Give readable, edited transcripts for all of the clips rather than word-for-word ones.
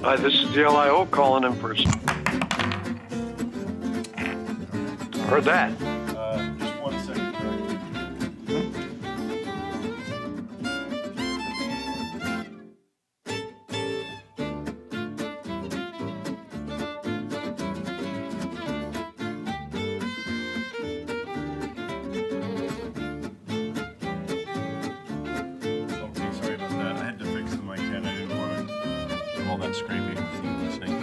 Hi, this is the LIO calling in person. Heard that. Just 1 second. Okay, sorry about that. I had to fix the mic head. I didn't want to do all that scraping with you listening.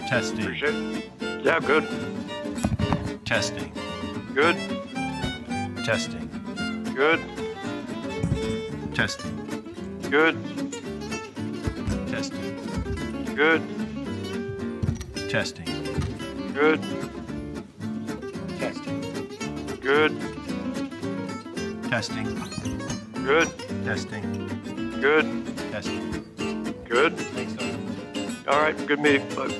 Testing. Appreciate it. Yeah, good. Testing. Good. Testing. Good. Testing. Good. Testing. Good. Testing. Good. Testing. Good. Testing. Good. Testing. Good. Testing. Good. Thanks, Doug. All right. Good meeting. Bye.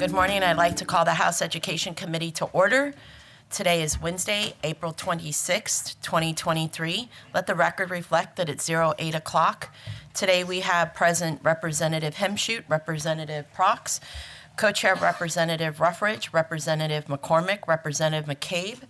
Good morning. I'd like to call the House Education Committee to order. Today is Wednesday, April 26th, 2023. Let the record reflect that it's 08 o'clock. Today we have present Representative Hemshoot, Representative Prox, Co-Chair Representative Ruffridge, Representative McCormick, Representative McCabe,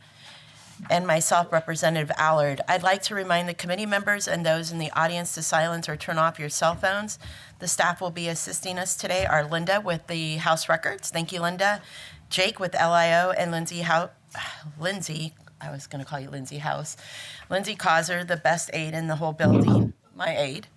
and myself, Representative Allard. I'd like to remind the committee members and those in the audience to silence or turn off your cell phones. The staff will be assisting us today are Linda with the House Records. Thank you, Linda. Jake with LIO, and Lindsay, I was going to call you Lindsay House. Lindsay Causer, the best aide in the whole building, my aide.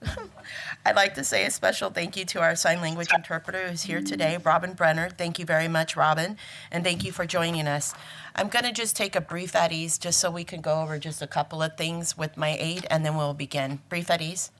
I'd like to say a special thank you to our sign language interpreter who's here today, Robin Brenner. Thank you very much, Robin, and thank you for joining us. I'm going to just take a brief at ease just so we can go over just a couple of things with my aide, and then we'll begin. Brief at ease.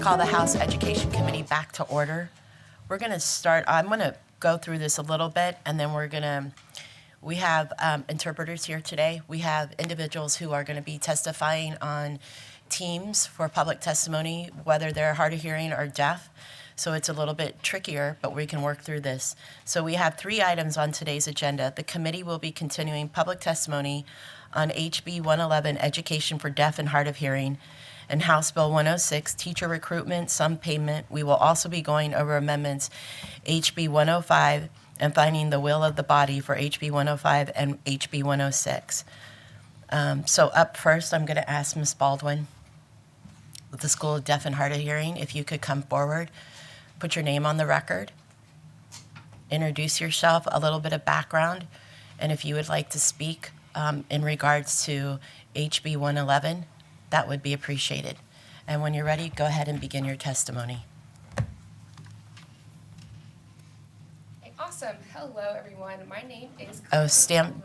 Call the House Education Committee back to order. We're going to start, I'm going to go through this a little bit, and then we're going to We have interpreters here today. We have individuals who are going to be testifying on teams for public testimony, whether they're hard of hearing or deaf. So it's a little bit trickier, but we can work through this. So we have 3 items on today's agenda. The committee will be continuing public testimony on HB 111, Education for Deaf and Hard of Hearing, and House Bill 106, Teacher Recruitment, Sum Payment. We will also be going over amendments HB 105 and finding the will of the body for HB 105 and HB 106. So up first, I'm going to ask Ms. Baldwin with the School of Deaf and Hard of Hearing, if you could come forward, put your name on the record, introduce yourself, a little bit of background, and if you would like to speak in regards to HB 111, that would be appreciated. And when you're ready, go ahead and begin your testimony. Awesome. Hello, everyone. My name is. Oh,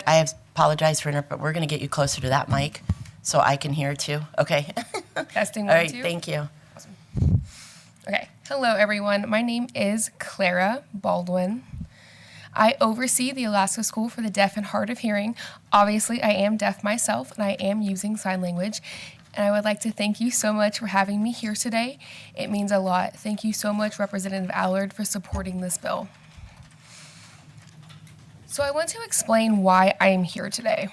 I apologize for interrupting, but we're going to get you closer to that mic so I can hear too. Okay. Testing All 1, right, 2. thank you. Okay. Hello, everyone. My name is Clara Baldwin. I oversee the Alaska School for the Deaf and Hard of Hearing. Obviously, I am deaf myself, and I am using sign language. And I would like to thank you so much for having me here today. It means a lot. Thank you so much, Representative Allard, for supporting this bill. So I want to explain why I am here today.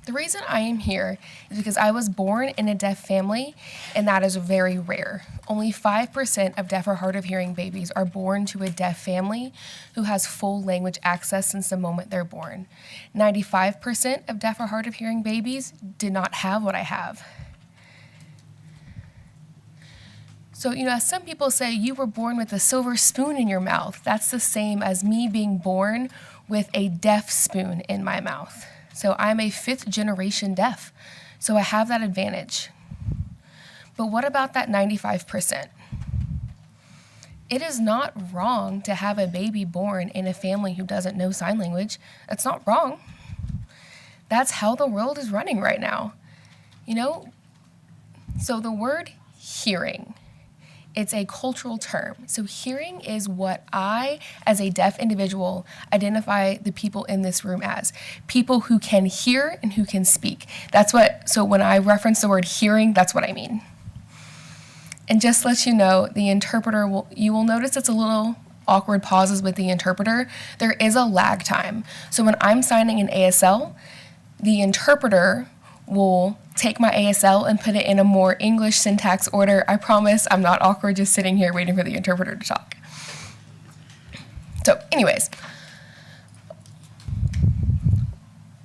The reason I am here is because I was born in a deaf family, and that is very rare. Only 5% of deaf or hard of hearing babies are born to a deaf family who has full language access since the moment they're born. 95% of deaf or hard of hearing babies did not have what I have. So, as some people say, you were born with a silver spoon in your mouth. That's the same as me being born with a deaf spoon in my mouth. So I'm a 5th generation deaf. So I have that advantage. But what about that 95%? It is not wrong to have a baby born in a family who doesn't know sign language. That's not wrong. That's how the world is running right now. So the word hearing, it's a cultural term. So hearing is what I, as a deaf individual, identify the people in this room as. People who can hear and who can speak. So when I reference the word hearing, that's what I mean. And just to let you know, the interpreter, you will notice it's a little awkward pauses with the interpreter. There is a lag time. So when I'm signing an ASL, the interpreter will take my ASL and put it in a more English syntax order. I promise I'm not awkward just sitting here waiting for the interpreter to talk. So anyways,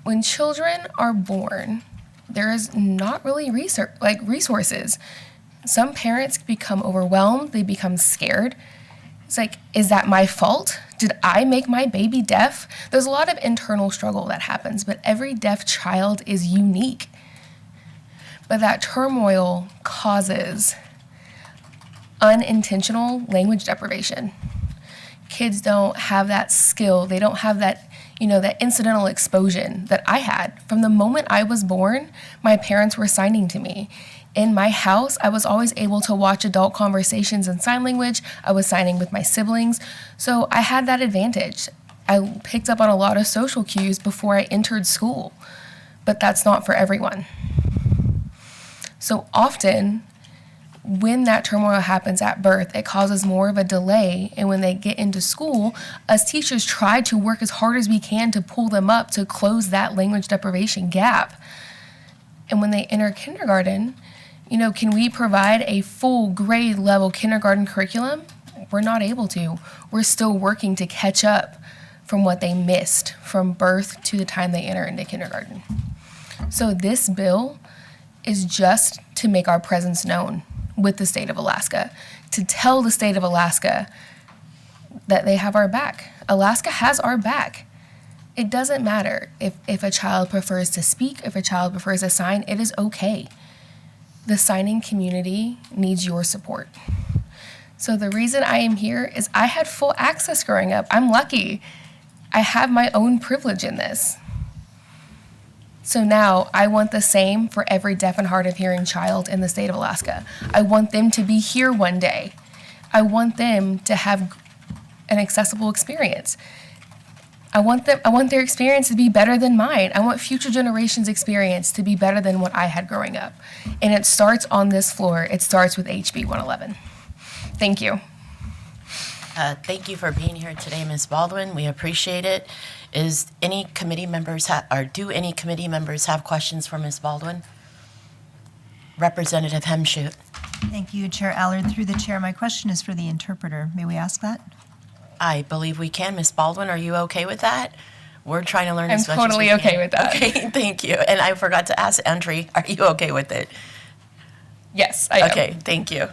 when children are born, there is not really resources. Some parents become overwhelmed, they become scared. It's like, is that my fault? Did I make my baby deaf? There's a lot of internal struggle that happens, but every deaf child is unique. But that turmoil causes unintentional language deprivation. Kids don't have that skill. They don't have that, that incidental exposure that I had. From the moment I was born, my parents were signing to me. In my house, I was always able to watch adult conversations in sign language. I was signing with my siblings. So I had that advantage. I picked up on a lot of social cues before I entered school, but that's not for everyone. So often, when that turmoil happens at birth, it causes more of a delay. And when they get into school, us teachers try to work as hard as we can to pull them up to close that language deprivation gap. And when they enter kindergarten, can we provide a full grade level kindergarten curriculum? We're not able to. We're still working to catch up from what they missed from birth to the time they enter into kindergarten. So this bill is just to make our presence known with the state of Alaska, to tell the state of Alaska that they have our back. Alaska has our back. It doesn't matter if a child prefers to speak, if a child prefers to sign, it is okay. The signing community needs your support. So the reason I am here is I had full access growing up. I'm lucky. I have my own privilege in this. So now I want the same for every deaf and hard of hearing child in the state of Alaska. I want them to be here one day. I want them to have an accessible experience. I want their experience to be better than mine. I want future generations' experience to be better than what I had growing up. And it starts on this floor. It starts with HB 111. Thank you. Thank you for being here today, Ms. Baldwin. We appreciate it. Do any committee members have questions for Ms. Baldwin? Representative Hemshoot. Thank you, Chair Allard. Through the chair, my question is for the interpreter. May we ask that? I believe we can. Ms. Baldwin, are you okay with that? We're trying to learn as much totally as we can. okay with that. Okay, thank you. And I forgot to ask Andri, are you okay with it? Yes, I am. Okay, thank you.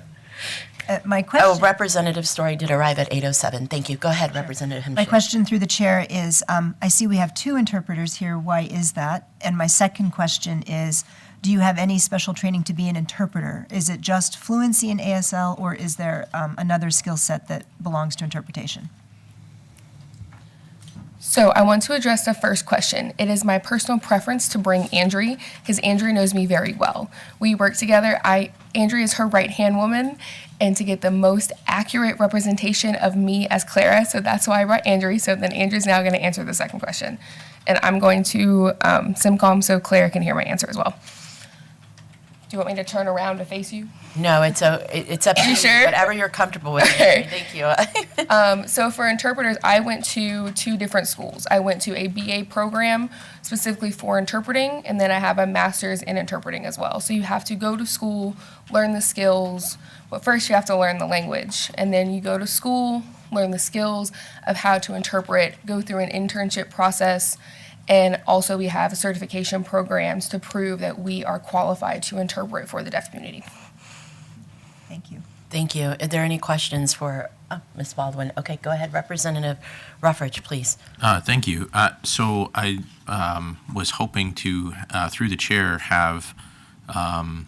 My question. Oh, Representative Story did arrive at 8:07. Thank you. Go ahead, Representative Hemshoot. My question through the chair is, I see we have 2 interpreters here. Why is that? And my second question is, do you have any special training to be an interpreter? Is it just fluency in ASL, or is there another skill set that belongs to interpretation? So I want to address the first question. It is my personal preference to bring Andri, because Andri knows me very well. We work together. Andri is her right-hand woman, and to get the most accurate representation of me as Clara, so that's why I brought Andri. So then Andri's now going to answer the second question. And I'm going to SimCom so Clara can hear my answer as well. Do you want me to turn around to face you? No, it's up to you. sure? Whatever you're comfortable with. Okay. Thank you. So for interpreters, I went to 2 different schools. I went to a BA program specifically for interpreting, and then I have a master's in interpreting as well. So you have to go to school, learn the skills. But first you have to learn the language, and then you go to school, learn the skills of how to interpret, go through an internship process, and also we have certification programs to prove that we are qualified to interpret for the deaf community. Thank you. Thank you. Are there any questions for Ms. Baldwin? Okay, go ahead, Representative Ruffridge, please. Thank you. So I was hoping to, through the chair, have, I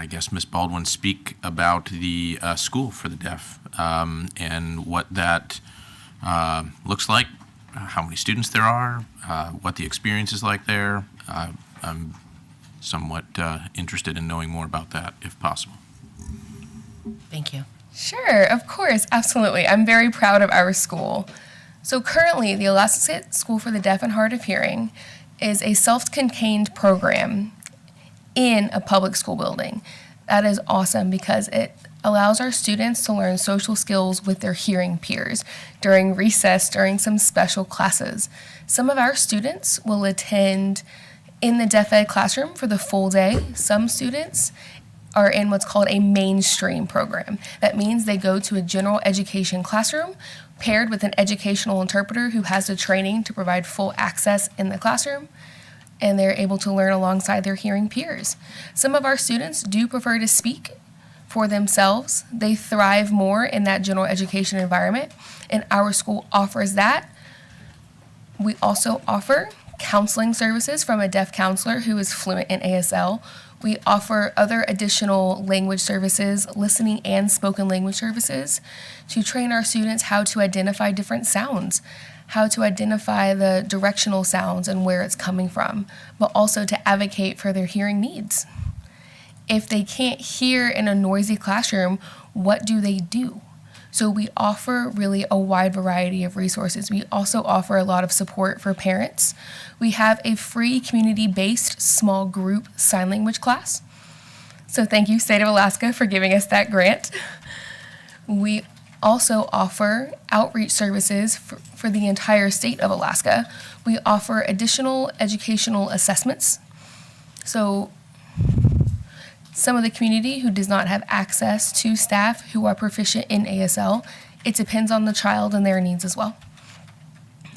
guess, Ms. Baldwin speak about the school for the deaf and what that looks like, how many students there are, what the experience is like there. I'm somewhat interested in knowing more about that, if possible. Thank you. Sure, of course, absolutely. I'm very proud of our school. So currently, the Alaska School for the Deaf and Hard of Hearing is a self-contained program in a public school building. That is awesome because it allows our students to learn social skills with their hearing peers during recess, during some special classes. Some of our students will attend in the deaf ed classroom for the full day. Some students are in what's called a mainstream program. That means they go to a general education classroom paired with an educational interpreter who has the training to provide full access in the classroom, and they're able to learn alongside their hearing peers. Some of our students do prefer to speak for themselves. They thrive more in that general education environment, and our school offers that. We also offer counseling services from a deaf counselor who is fluent in ASL. We offer other additional language services, listening and spoken language services, to train our students how to identify different sounds, how to identify the directional sounds and where it's coming from, but also to advocate for their hearing needs. If they can't hear in a noisy classroom, what do they do? So we offer really a wide variety of resources. We also offer a lot of support for parents. We have a free community-based small group sign language class. So thank you, State of Alaska, for giving us that grant. We also offer outreach services for the entire state of Alaska. We offer additional educational assessments. So some of the community who does not have access to staff who are proficient in ASL, it depends on the child and their needs as well.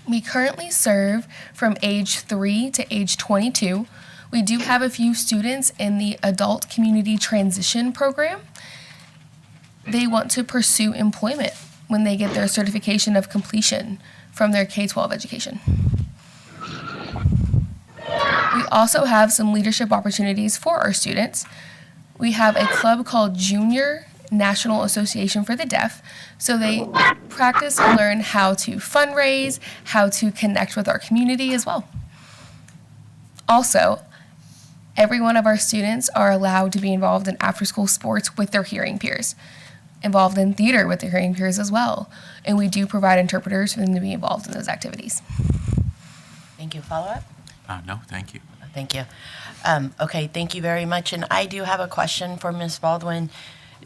We currently serve from age 3 to age 22. We do have a few students in the Adult Community Transition Program. They want to pursue employment when they get their certification of completion from their K-12 education. We also have some leadership opportunities for our students. We have a club called Junior National Association for the Deaf. So they practice and learn how to fundraise, how to connect with our community as well. Also, every one of our students are allowed to be involved in after-school sports with their hearing peers. involved in theater with their hearing peers as well. And we do provide interpreters for them to be involved in those activities. Thank you. Follow up? No, thank you. Thank you. Okay, thank you very much. And I do have a question for Ms. Baldwin.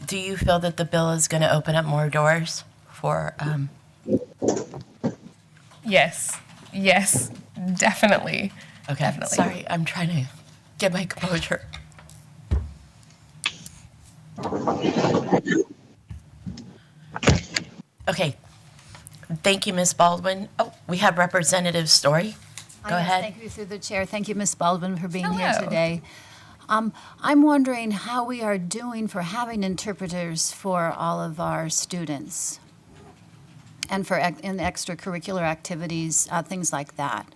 Do you feel that the bill is going to open up more doors for, Yes, definitely. okay, Definitely. sorry, I'm trying to get my composure. Okay, thank you, Ms. Baldwin. Oh, we have Representative Story. Go Yes, ahead. Thank you through the chair. Thank you, Ms. Baldwin, for being here Hello. today. I'm wondering how we are doing for having interpreters for all of our students and for in extracurricular activities, things like that.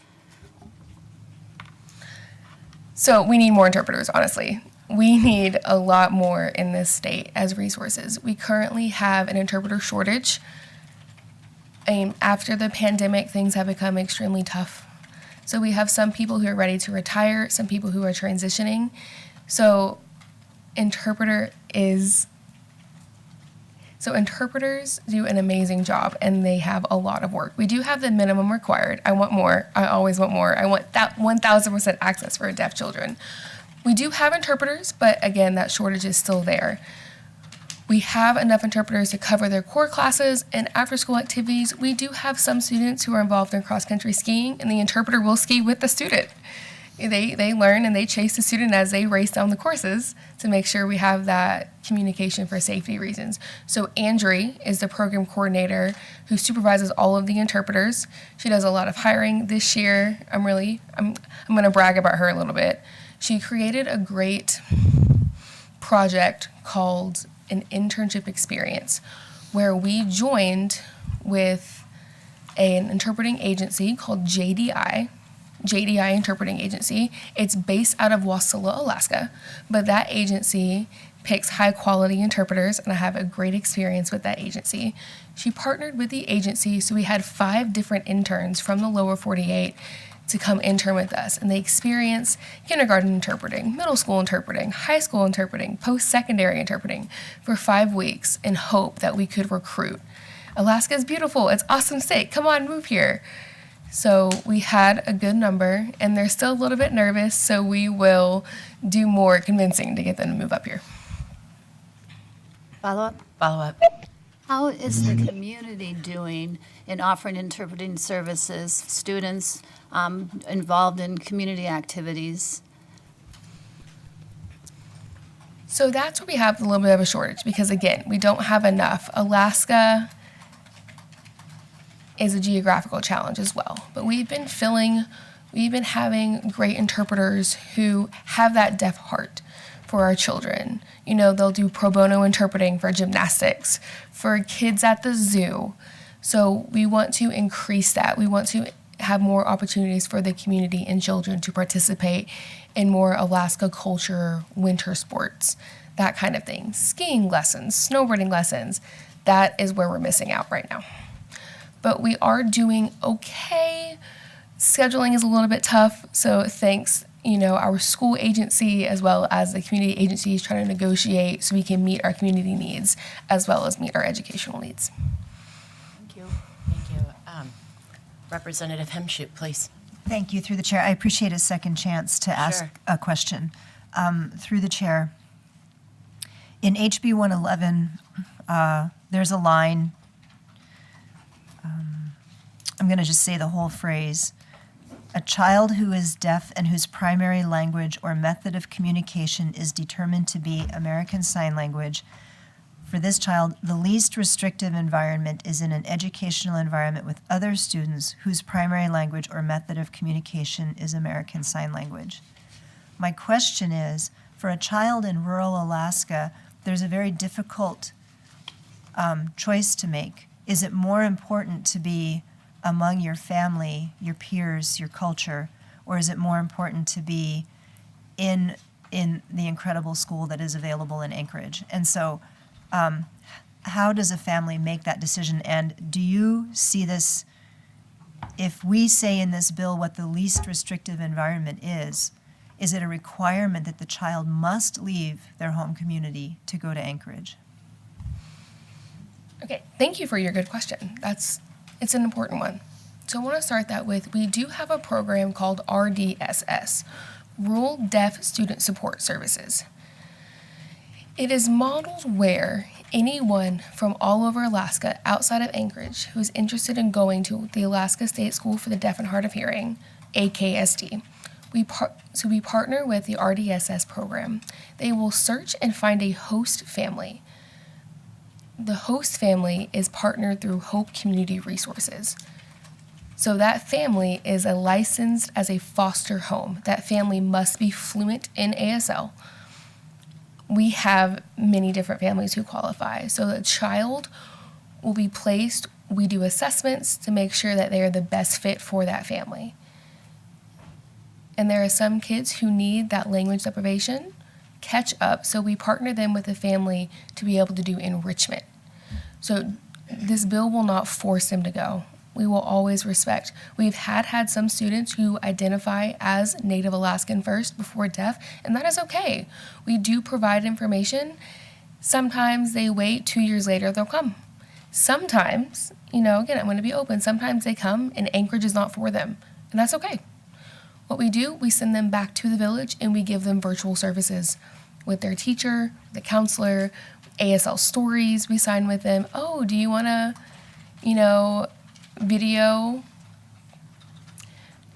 So we need more interpreters, honestly. We need a lot more in this state as resources. We currently have an interpreter shortage. After the pandemic, things have become extremely tough. So we have some people who are ready to retire, some people who are transitioning. So interpreters do an amazing job, and they have a lot of work. We do have the minimum required. I want more. I always want more. I want that 1,000% access for deaf children. We do have interpreters, but again, that shortage is still there. We have enough interpreters to cover their core classes and after-school activities. We do have some students who are involved in cross-country skiing, and the interpreter will ski with the student. They learn and they chase the student as they race down the courses to make sure we have that communication for safety reasons. So Andrea is the program coordinator who supervises all of the interpreters. She does a lot of hiring this year. I'm going to brag about her a little bit. She created a great project called an internship experience where we joined with an interpreting agency called JDI Interpreting Agency. It's based out of Wasilla, Alaska, but that agency picks high quality interpreters, and I have a great experience with that agency. She partnered with the agency, so we had 5 different interns from the lower 48 to come intern with us, and they experience kindergarten interpreting, middle school interpreting, high school interpreting, post-secondary interpreting for 5 weeks in hope that we could recruit. Alaska is beautiful. It's awesome state. Come on, move here. So we had a good number, and they're still a little bit nervous, so we will do more convincing to get them to move up here. Follow up? Follow up. How is the community doing in offering interpreting services, students involved in community activities? So that's where we have a little bit of a shortage because, again, we don't have enough. Alaska is a geographical challenge as well. But we've been having great interpreters who have that deaf heart for our children. You know, they'll do pro bono interpreting for gymnastics, for kids at the zoo. So we want to increase that. We want to have more opportunities for the community and children to participate in more Alaska culture, winter sports, that kind of thing. Skiing lessons, snowboarding lessons. That is where we're missing out right now. But we are doing okay. Scheduling is a little bit tough, so thanks, our school agency as well as the community agency is trying to negotiate so we can meet our community needs as well as meet our educational needs. Thank you. Thank you. Representative Hemshoot, please. Thank you, through the chair. I appreciate a second chance to ask Sure. a question. Through the chair, in HB 111, there's a line, I'm going to just say the whole phrase. A child who is deaf and whose primary language or method of communication is determined to be American Sign Language. For this child, the least restrictive environment is in an educational environment with other students whose primary language or method of communication is American Sign Language. My question is, for a child in rural Alaska, there's a very difficult choice to make. Is it more important to be among your family, your peers, your culture, or is it more important to be in the incredible school that is available in Anchorage? And so how does a family make that decision? And do you see this, if we say in this bill what the least restrictive environment is it a requirement that the child must leave their home community to go to Anchorage? Okay, thank you for your good question. It's an important one. So I want to start that with, we do have a program called RDSS, Rural Deaf Student Support Services. It is modeled where anyone from all over Alaska, outside of Anchorage, who is interested in going to the Alaska State School for the Deaf and Hard of Hearing, AKSD, we partner with the RDSS program. They will search and find a host family. The host family is partnered through Hope Community Resources. So that family is licensed as a foster home. That family must be fluent in ASL. We have many different families who qualify. So the child will be placed, we do assessments to make sure that they are the best fit for that family. And there are some kids who need that language deprivation catch up, so we partner them with a family to be able to do enrichment. So this bill will not force them to go. We will always respect. We've had some students who identify as Native Alaskan first before deaf, and that is okay. We do provide information. Sometimes they wait, 2 years later they'll come. Sometimes, again, I'm going to be open, sometimes they come and Anchorage is not for them, and that's okay. What we do, we send them back to the village and we give them virtual services with their teacher, the counselor, ASL stories we sign with them. Oh, do you want to, video,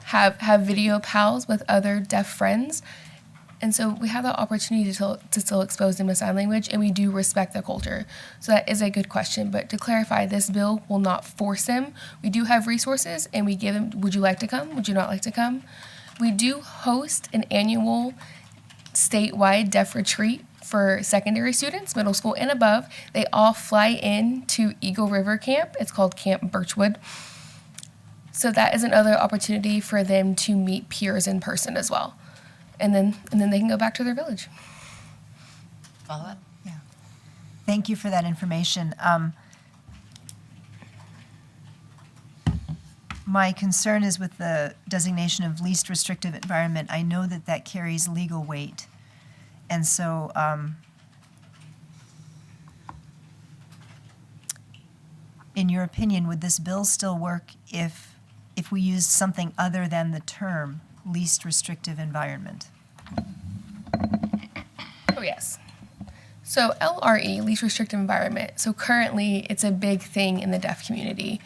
have video pals with other deaf friends? And so we have the opportunity to still expose them to sign language, and we do respect the culture. So that is a good question. But to clarify, this bill will not force them. We do have resources, and we give them, would you like to come? Would you not like to come? We do host an annual statewide deaf retreat for secondary students, middle school and above. They all fly in to Eagle River Camp. It's called Camp Birchwood. So that is another opportunity for them to meet peers in person as well. And then they can go back to their village. Follow up? Yeah. Thank you for that information. My concern is with the designation of least restrictive environment. I know that carries legal weight. And so in your opinion, would this bill still work if we used something other than the term least restrictive environment? Oh, yes. So LRE, least restrictive environment. So currently it's a big thing in the deaf community.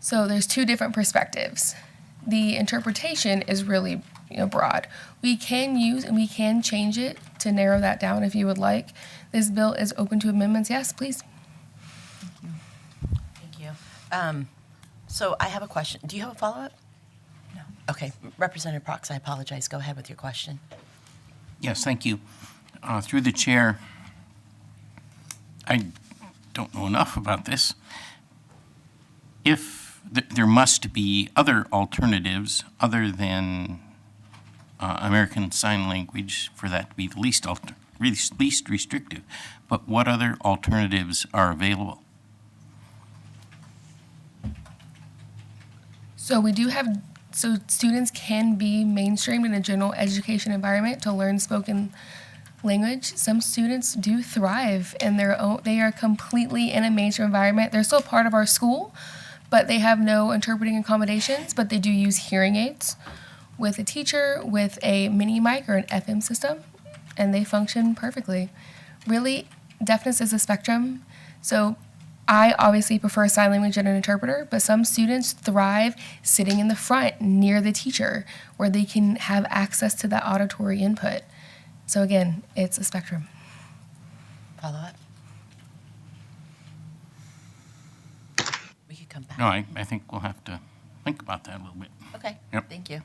So there's two different perspectives. The interpretation is really broad. We can use and we can change it to narrow that down if you would like. This bill is open to amendments. Yes, please. Thank you. So I have a question. Do you have a follow-up? No. Okay. Representative Prox, I apologize. Go ahead with your question. Yes, thank you. Through the chair, I don't know enough about this. If there must be other alternatives other than American Sign Language for that to be the least restrictive, but what other alternatives are available? So we do have, so students can be mainstreamed in a general education environment to learn spoken language. Some students do thrive in their own, they are completely in a mainstream environment. They're still part of our school, but they have no interpreting accommodations, but they do use hearing aids with a teacher, with a mini mic or an FM system, and they function perfectly. Really, deafness is a spectrum. So I obviously prefer sign language and an interpreter, but some students thrive sitting in the front near the teacher where they can have access to that auditory input. So again, it's a spectrum. Follow up? We could come back. No, I think we'll have to think about that a little bit. Okay, Yep. thank you.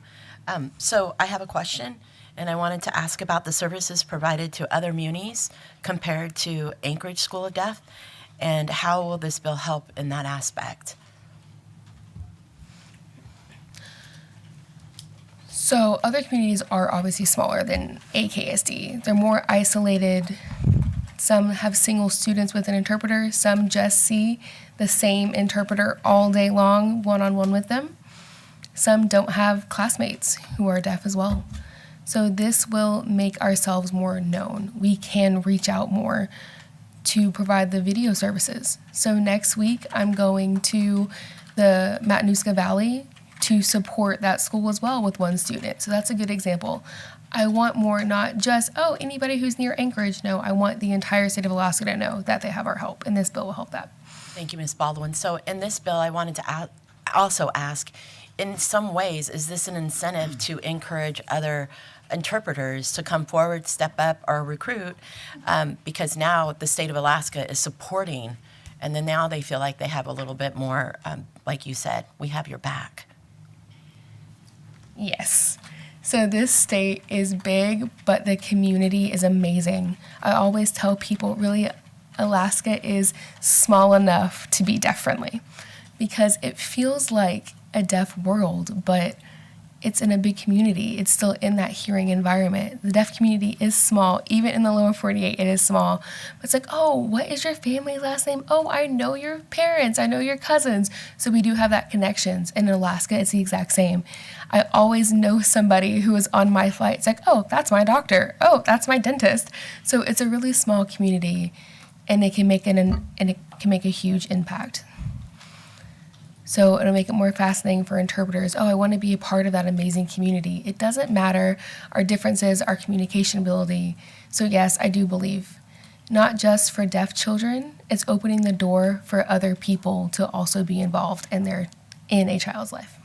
So I have a question, and I wanted to ask about the services provided to other munis compared to Anchorage School of Deaf, and how will this bill help in that aspect? So other communities are obviously smaller than AKSD. They're more isolated. Some have single students with an interpreter. Some just see the same interpreter all day long, one-on-one with them. Some don't have classmates who are deaf as well. So this will make ourselves more known. We can reach out more to provide the video services. So next week, I'm going to the Matanuska Valley to support that school as well with one student. So that's a good example. I want more, not just, oh, anybody who's near Anchorage. No, I want the entire state of Alaska to know that they have our help, and this bill will help that. Thank you, Ms. Baldwin. So in this bill, I wanted to also ask, in some ways, is this an incentive to encourage other interpreters to come forward, step up, or recruit? Because now the state of Alaska is supporting, and then now they feel like they have a little bit more, like you said, we have your back. Yes. So this state is big, but the community is amazing. I always tell people, really, Alaska is small enough to be deaf friendly because it feels like a deaf world, but it's in a big community. It's still in that hearing environment. The deaf community is small. Even in the lower 48, it is small. But it's like, oh, what is your family's last name? Oh, I know your parents. I know your cousins. So we do have that connections. And in Alaska, it's the exact same. I always know somebody who is on my flight. It's like, oh, that's my doctor. Oh, that's my dentist. So it's a really small community, and it can make a huge impact. So it'll make it more fascinating for interpreters. Oh, I want to be a part of that amazing community. It doesn't matter our differences, our communication ability. So yes, I do believe not just for deaf children, it's opening the door for other people to also be involved in a child's life.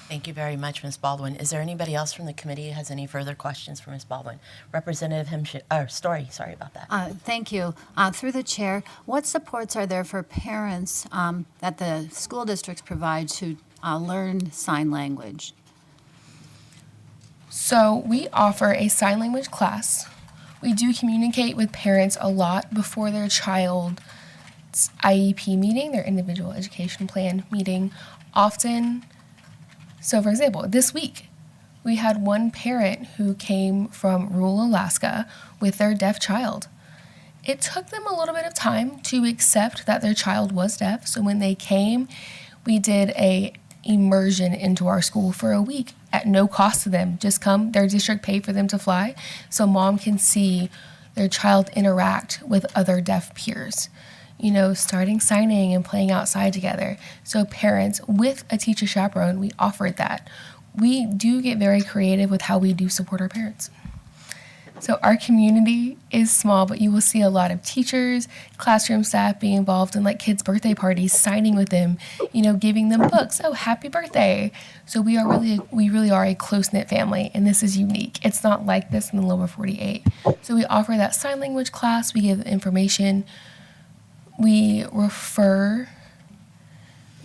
Thank you very much, Ms. Baldwin. Is there anybody else from the committee who has any further questions for Ms. Baldwin? Representative Story, sorry about that. Thank you. Through the chair, what supports are there for parents that the school districts provide to learn sign language? So we offer a sign language class. We do communicate with parents a lot before their child's IEP meeting, their individual education plan meeting. Often, so for example, this week, we had one parent who came from rural Alaska with their deaf child. It took them a little bit of time to accept that their child was deaf. So when they came, we did a immersion into our school for a week at no cost to them. Just come, their district paid for them to fly, so mom can see their child interact with other deaf peers. You know, starting signing and playing outside together. So parents, with a teacher chaperone, we offered that. We do get very creative with how we do support our parents. So our community is small, but you will see a lot of teachers, classroom staff being involved in like kids' birthday parties, signing with them, you know, giving them books. Oh, happy birthday. So we really are a close-knit family, and this is unique. It's not like this in the lower 48. So we offer that sign language class, we give information. We refer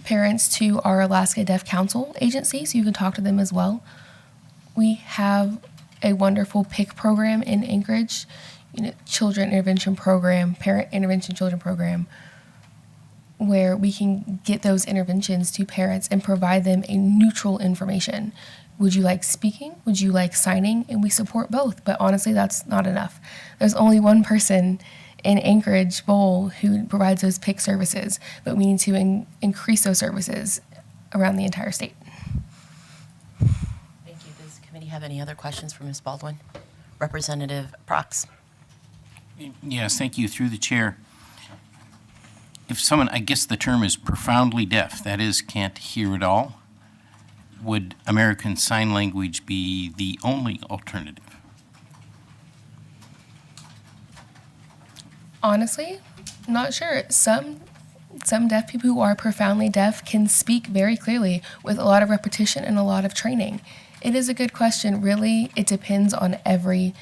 parents to our Alaska Deaf Council agency, so you can talk to them as well. We have a wonderful PIC program in Anchorage, children intervention program, parent intervention children program, where we can get those interventions to parents and provide them a neutral information. Would you like speaking? Would you like signing? And we support both, but honestly, that's not enough. There's only one person in Anchorage Bowl who provides those PIC services, but we need to increase those services around the entire state. Thank you. Does the committee have any other questions for Ms. Baldwin? Representative Prox. Yes, thank you. Through the chair. If someone, I guess the term is profoundly deaf, that is, can't hear at all, would American Sign Language be the only alternative? Honestly, not sure. Some deaf people who are profoundly deaf can speak very clearly with a lot of repetition and a lot of training. It is a good question. Really, it depends on every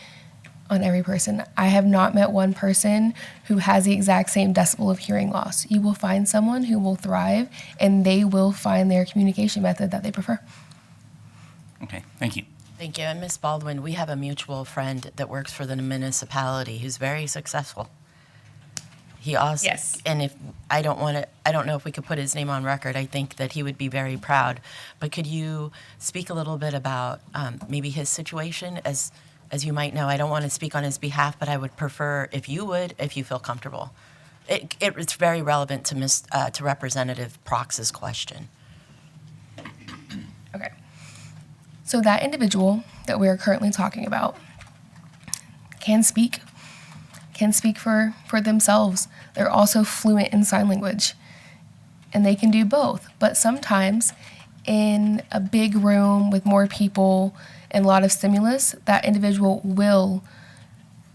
person. I have not met one person who has the exact same decibel of hearing loss. You will find someone who will thrive, and they will find their communication method that they prefer. Okay, thank you. Thank you. And Ms. Baldwin, we have a mutual friend that works for the municipality who's very successful. He also, Yes. and if I don't know if we could put his name on record. I think that he would be very proud. But could you speak a little bit about maybe his situation? As you might know, I don't want to speak on his behalf, but I would prefer if you would, if you feel comfortable. It's very relevant to Representative Prox's question. Okay. So that individual that we are currently talking about can speak. can speak for themselves. They're also fluent in sign language, and they can do both. But sometimes in a big room with more people and a lot of stimulus, that individual will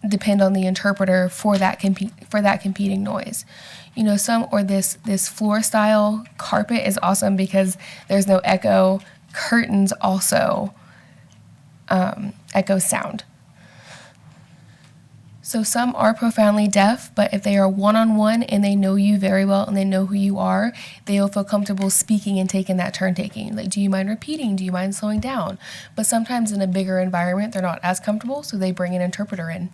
depend on the interpreter for that competing noise. You know, this floor style carpet is awesome because there's no echo. Curtains also echo sound. So some are profoundly deaf, but if they are one-on-one and they know you very well and they know who you are, they will feel comfortable speaking and taking that turn taking. Like, do you mind repeating? Do you mind slowing down? But sometimes in a bigger environment, they're not as comfortable, so they bring an interpreter in.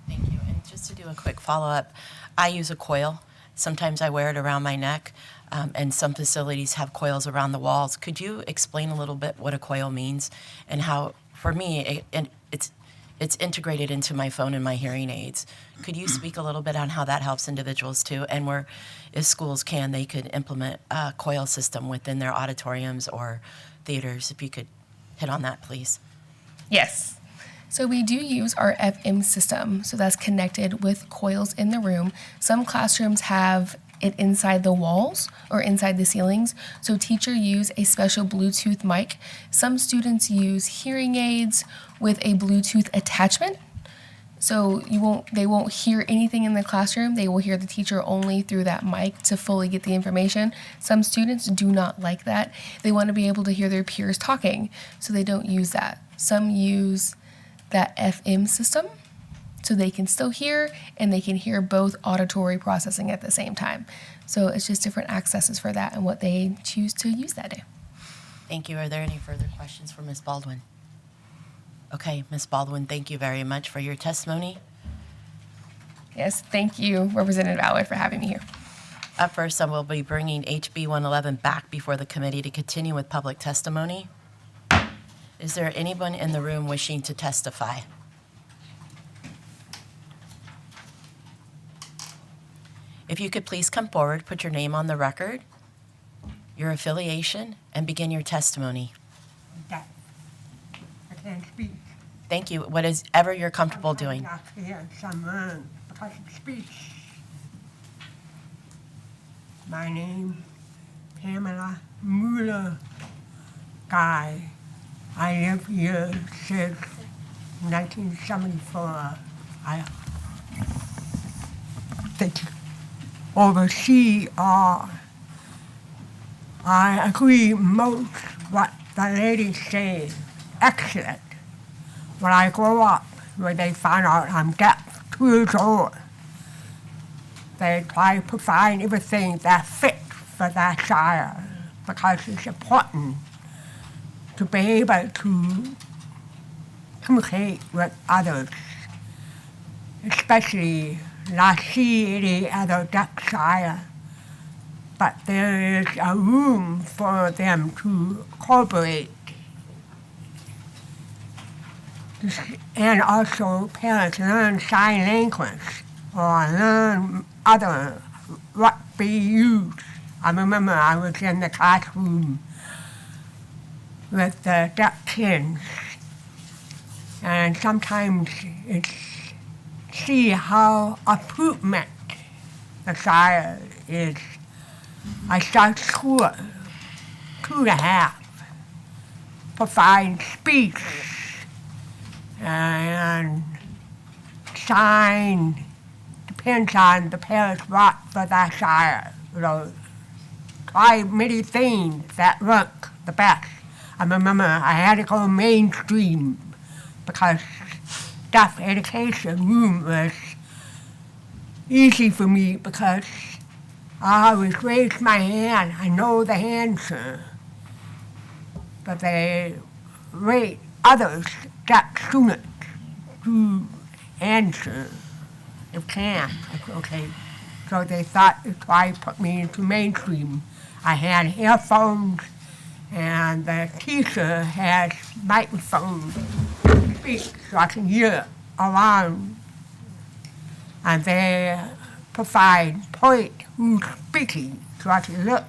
Thank you. And just to do a quick follow-up, I use a coil. Sometimes I wear it around my neck, and some facilities have coils around the walls. Could you explain a little bit what a coil means and how, for me, it's integrated into my phone and my hearing aids. Could you speak a little bit on how that helps individuals too, and where, if schools can, they could implement a coil system within their auditoriums or theaters? If you could hit on that, please. Yes. So we do use our FM system, so that's connected with coils in the room. Some classrooms have it inside the walls or inside the ceilings, so teachers use a special Bluetooth mic. Some students use hearing aids with a Bluetooth attachment, so they won't hear anything in the classroom. They will hear the teacher only through that mic to fully get the information. Some students do not like that. They want to be able to hear their peers talking, so they don't use that. Some use that FM system, so they can still hear and they can hear both auditory processing at the same time. So it's just different accesses for that and what they choose to use that day. Thank you. Are there any further questions for Ms. Baldwin? Okay, Ms. Baldwin, thank you very much for your testimony. Yes, thank you, Representative Allard, for having me here. Up first, I will be bringing HB 111 back before the committee to continue with public testimony. Is there anyone in the room wishing to testify? If you could please come forward, put your name on the record, your affiliation, and begin your testimony. I can't speak. Thank you. Whatever you're comfortable doing. I hear someone because of speech. My name, Pamela Mueller Guy. I live here since 1974. I think oversee all. I agree most what the ladies say. Excellent. When I grow up, when they find out I'm deaf, 2 years old, they try to find everything that fits for that child because it's important to be able to communicate with others, especially not see any other deaf child. But there is a room for them to cooperate. And also parents learn sign language or learn other what be used. I remember I was in the classroom with the deaf kids, and sometimes it's see how improvement the child is. I start school 2.5, provide speech and sign, depends on the parents what for that child. You know, try many things that work the best. I remember I had to go mainstream because deaf education room was easy for me because I always raise my hand. I know the answer, but they rate others, deaf students, to answer if can. Okay, so they thought to try to put me into mainstream. I had earphones, and the teacher has microphones to speak so I can hear around. And they provide point who's speaking so I can look.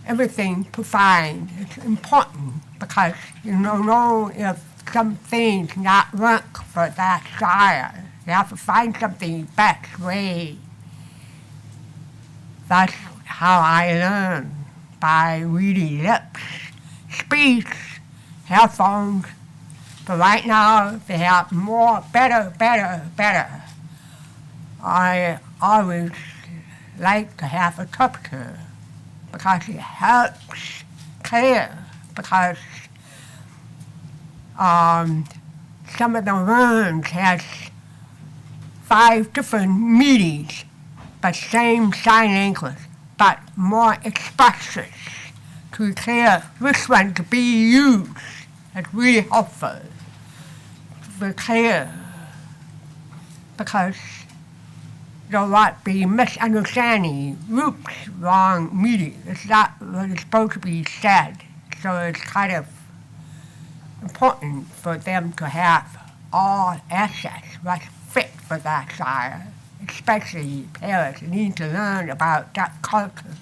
Everything provide is important because you don't know if some things not work for that child. You have to find something best way. That's how I learn, by reading lips, speech, headphones. But right now, they have more, better. I always like to have a interpreter because it helps clear, because some of the words has 5 different meanings, but same sign language, but more expressions to clear which one to be used. It's really helpful to be clear, because there might be misunderstanding, oops, wrong meaning. It's not what is supposed to be said. So it's kind of important for them to have all access what's fit for that child, especially parents need to learn about that culture,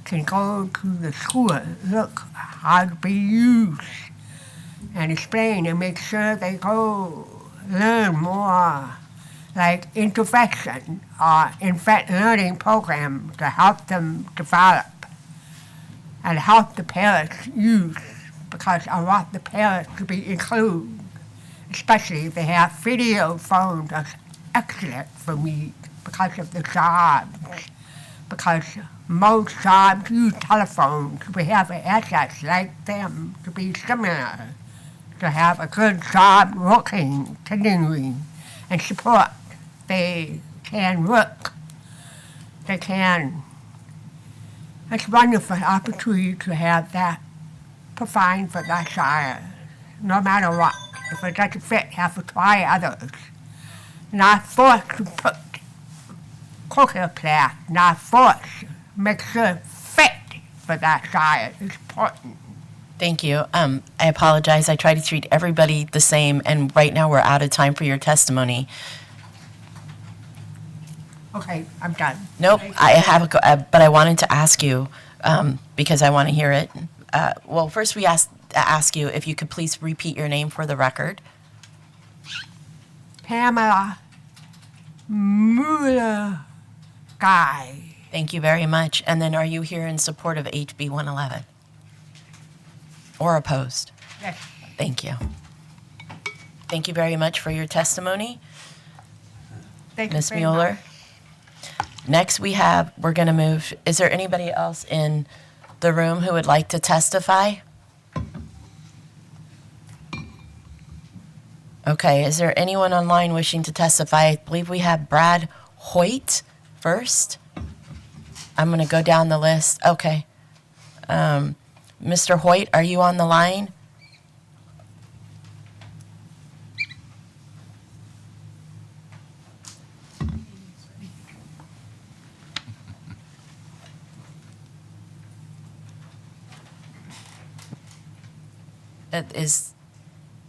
can go to the school, look how to be used, and explain and make sure they go learn more, like intervention or infant learning program to help them develop and help the parents use, because I want the parents to be included, especially if they have video phones. That's excellent for me because of the jobs, because most jobs use telephones. We have assets like them to be similar, to have a good job working, continuing, and support. They can work. They can. It's a wonderful opportunity to have that provided for that child, no matter what. If it doesn't fit, have to try others. Not forced to put cochlear class, not forced. Make sure it fit for that child. It's important. Thank you. I apologize. I try to treat everybody the same, and right now we're out of time for your testimony. Okay, I'm done. Nope, I have but I wanted to ask you, because I want to hear it. Well, first we ask you if you could please repeat your name for the record. Pamela Muller Guy. Thank you very much. And then are you here in support of HB 111? Or opposed? Yes. Thank you. Thank you very much for your testimony, Thank you Ms. very Mueller. much. Next we're going to move, is there anybody else in the room who would like to testify? Okay, is there anyone online wishing to testify? I believe we have Brad Hoyt first. I'm going to go down the list. Okay. Mr. Hoyt, are you on the line? It is,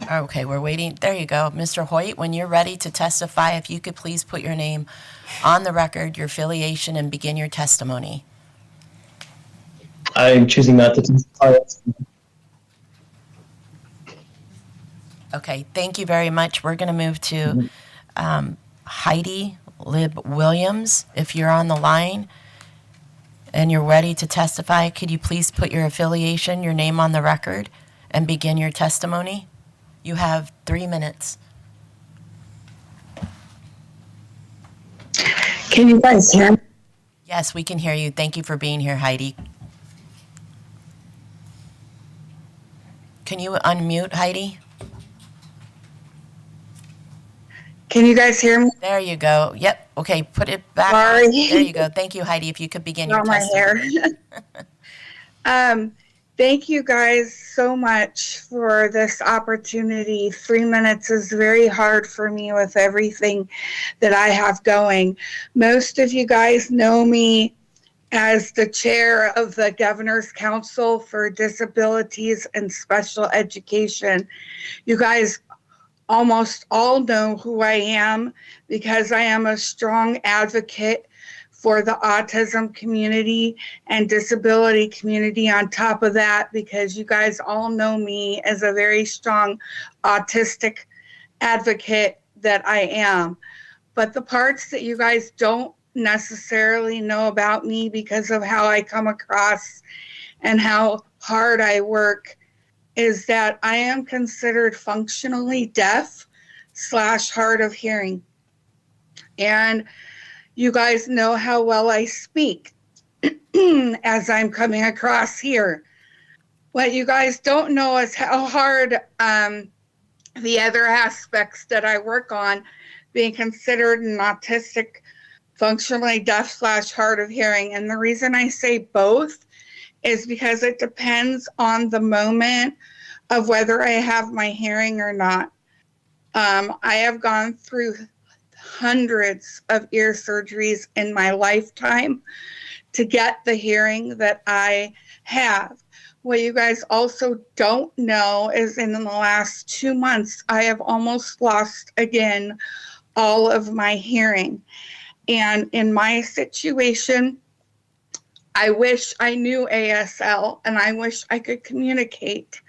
okay, we're waiting. There you go. Mr. Hoyt, when you're ready to testify, if you could please put your name on the record, your affiliation, and begin your testimony. I'm choosing not to testify. Okay, thank you very much. We're going to move to Heidi Lib Williams. If you're on the line and you're ready to testify, could you please put your affiliation, your name on the record, and begin your testimony? You have 3 minutes. Can you guys hear me? Yes, we can hear you. Thank you for being here, Heidi. Can you unmute, Heidi? Can you guys hear me? There you go. Yep. Okay, put it back. Sorry. There you go. Thank you, Heidi. If you could begin your Got my testimony. hair. Thank you guys so much for this opportunity. 3 minutes is very hard for me with everything that I have going. Most of you guys know me as the chair of the Governor's Council for Disabilities and Special Education. You guys almost all know who I am because I am a strong advocate for the autism community and disability community on top of that, because you guys all know me as a very strong autistic advocate that I am. but the parts that you guys don't necessarily know about me because of how I come across and how hard I work is that I am considered functionally deaf / hard of hearing. And you guys know how well I speak as I'm coming across here. What you guys don't know is how hard the other aspects that I work on, being considered an autistic, functionally deaf / hard of hearing. And the reason I say both is because it depends on the moment of whether I have my hearing or not. I have gone through hundreds of ear surgeries in my lifetime to get the hearing that I have. What you guys also don't know is in the last 2 months, I have almost lost again all of my hearing. And in my situation, I wish I knew ASL and I wish I could communicate,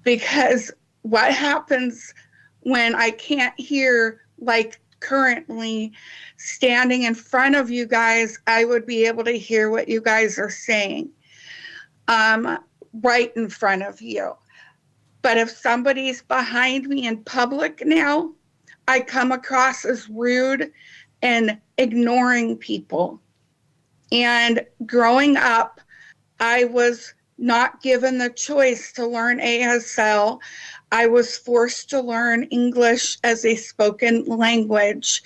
because what happens when I can't hear, like currently standing in front of you guys, I would be able to hear what you guys are saying right in front of you. But if somebody's behind me in public now, I come across as rude and ignoring people. And growing up, I was not given the choice to learn ASL. I was forced to learn English as a spoken language.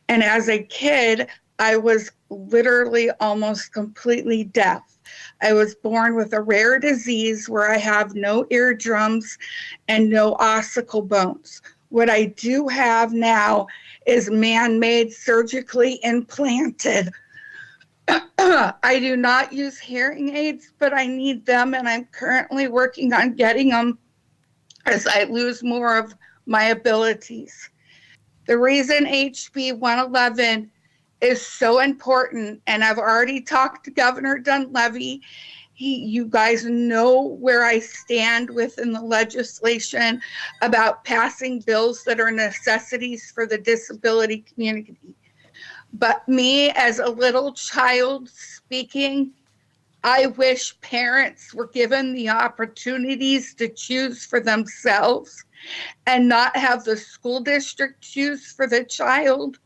And as a kid, I was literally almost completely deaf. I was born with a rare disease where I have no eardrums and no ossicle bones. What I do have now is man-made, surgically implanted. I do not use hearing aids, but I need them, and I'm currently working on getting them as I lose more of my abilities. The reason HB 111 is so important, and I've already talked to Governor Dunleavy. You guys know where I stand within the legislation about passing bills that are necessities for the disability community. But me, as a little child speaking, I wish parents were given the opportunities to choose for themselves and not have the school district choose for the child.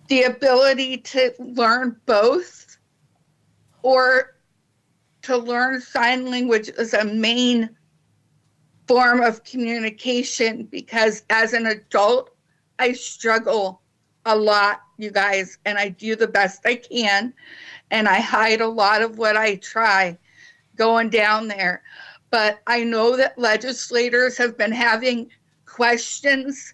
The ability to learn both, or to learn sign language as a main form of communication, because as an adult, I struggle a lot, you guys, and I do the best I can, and I hide a lot of what I try going down there. But I know that legislators have been having questions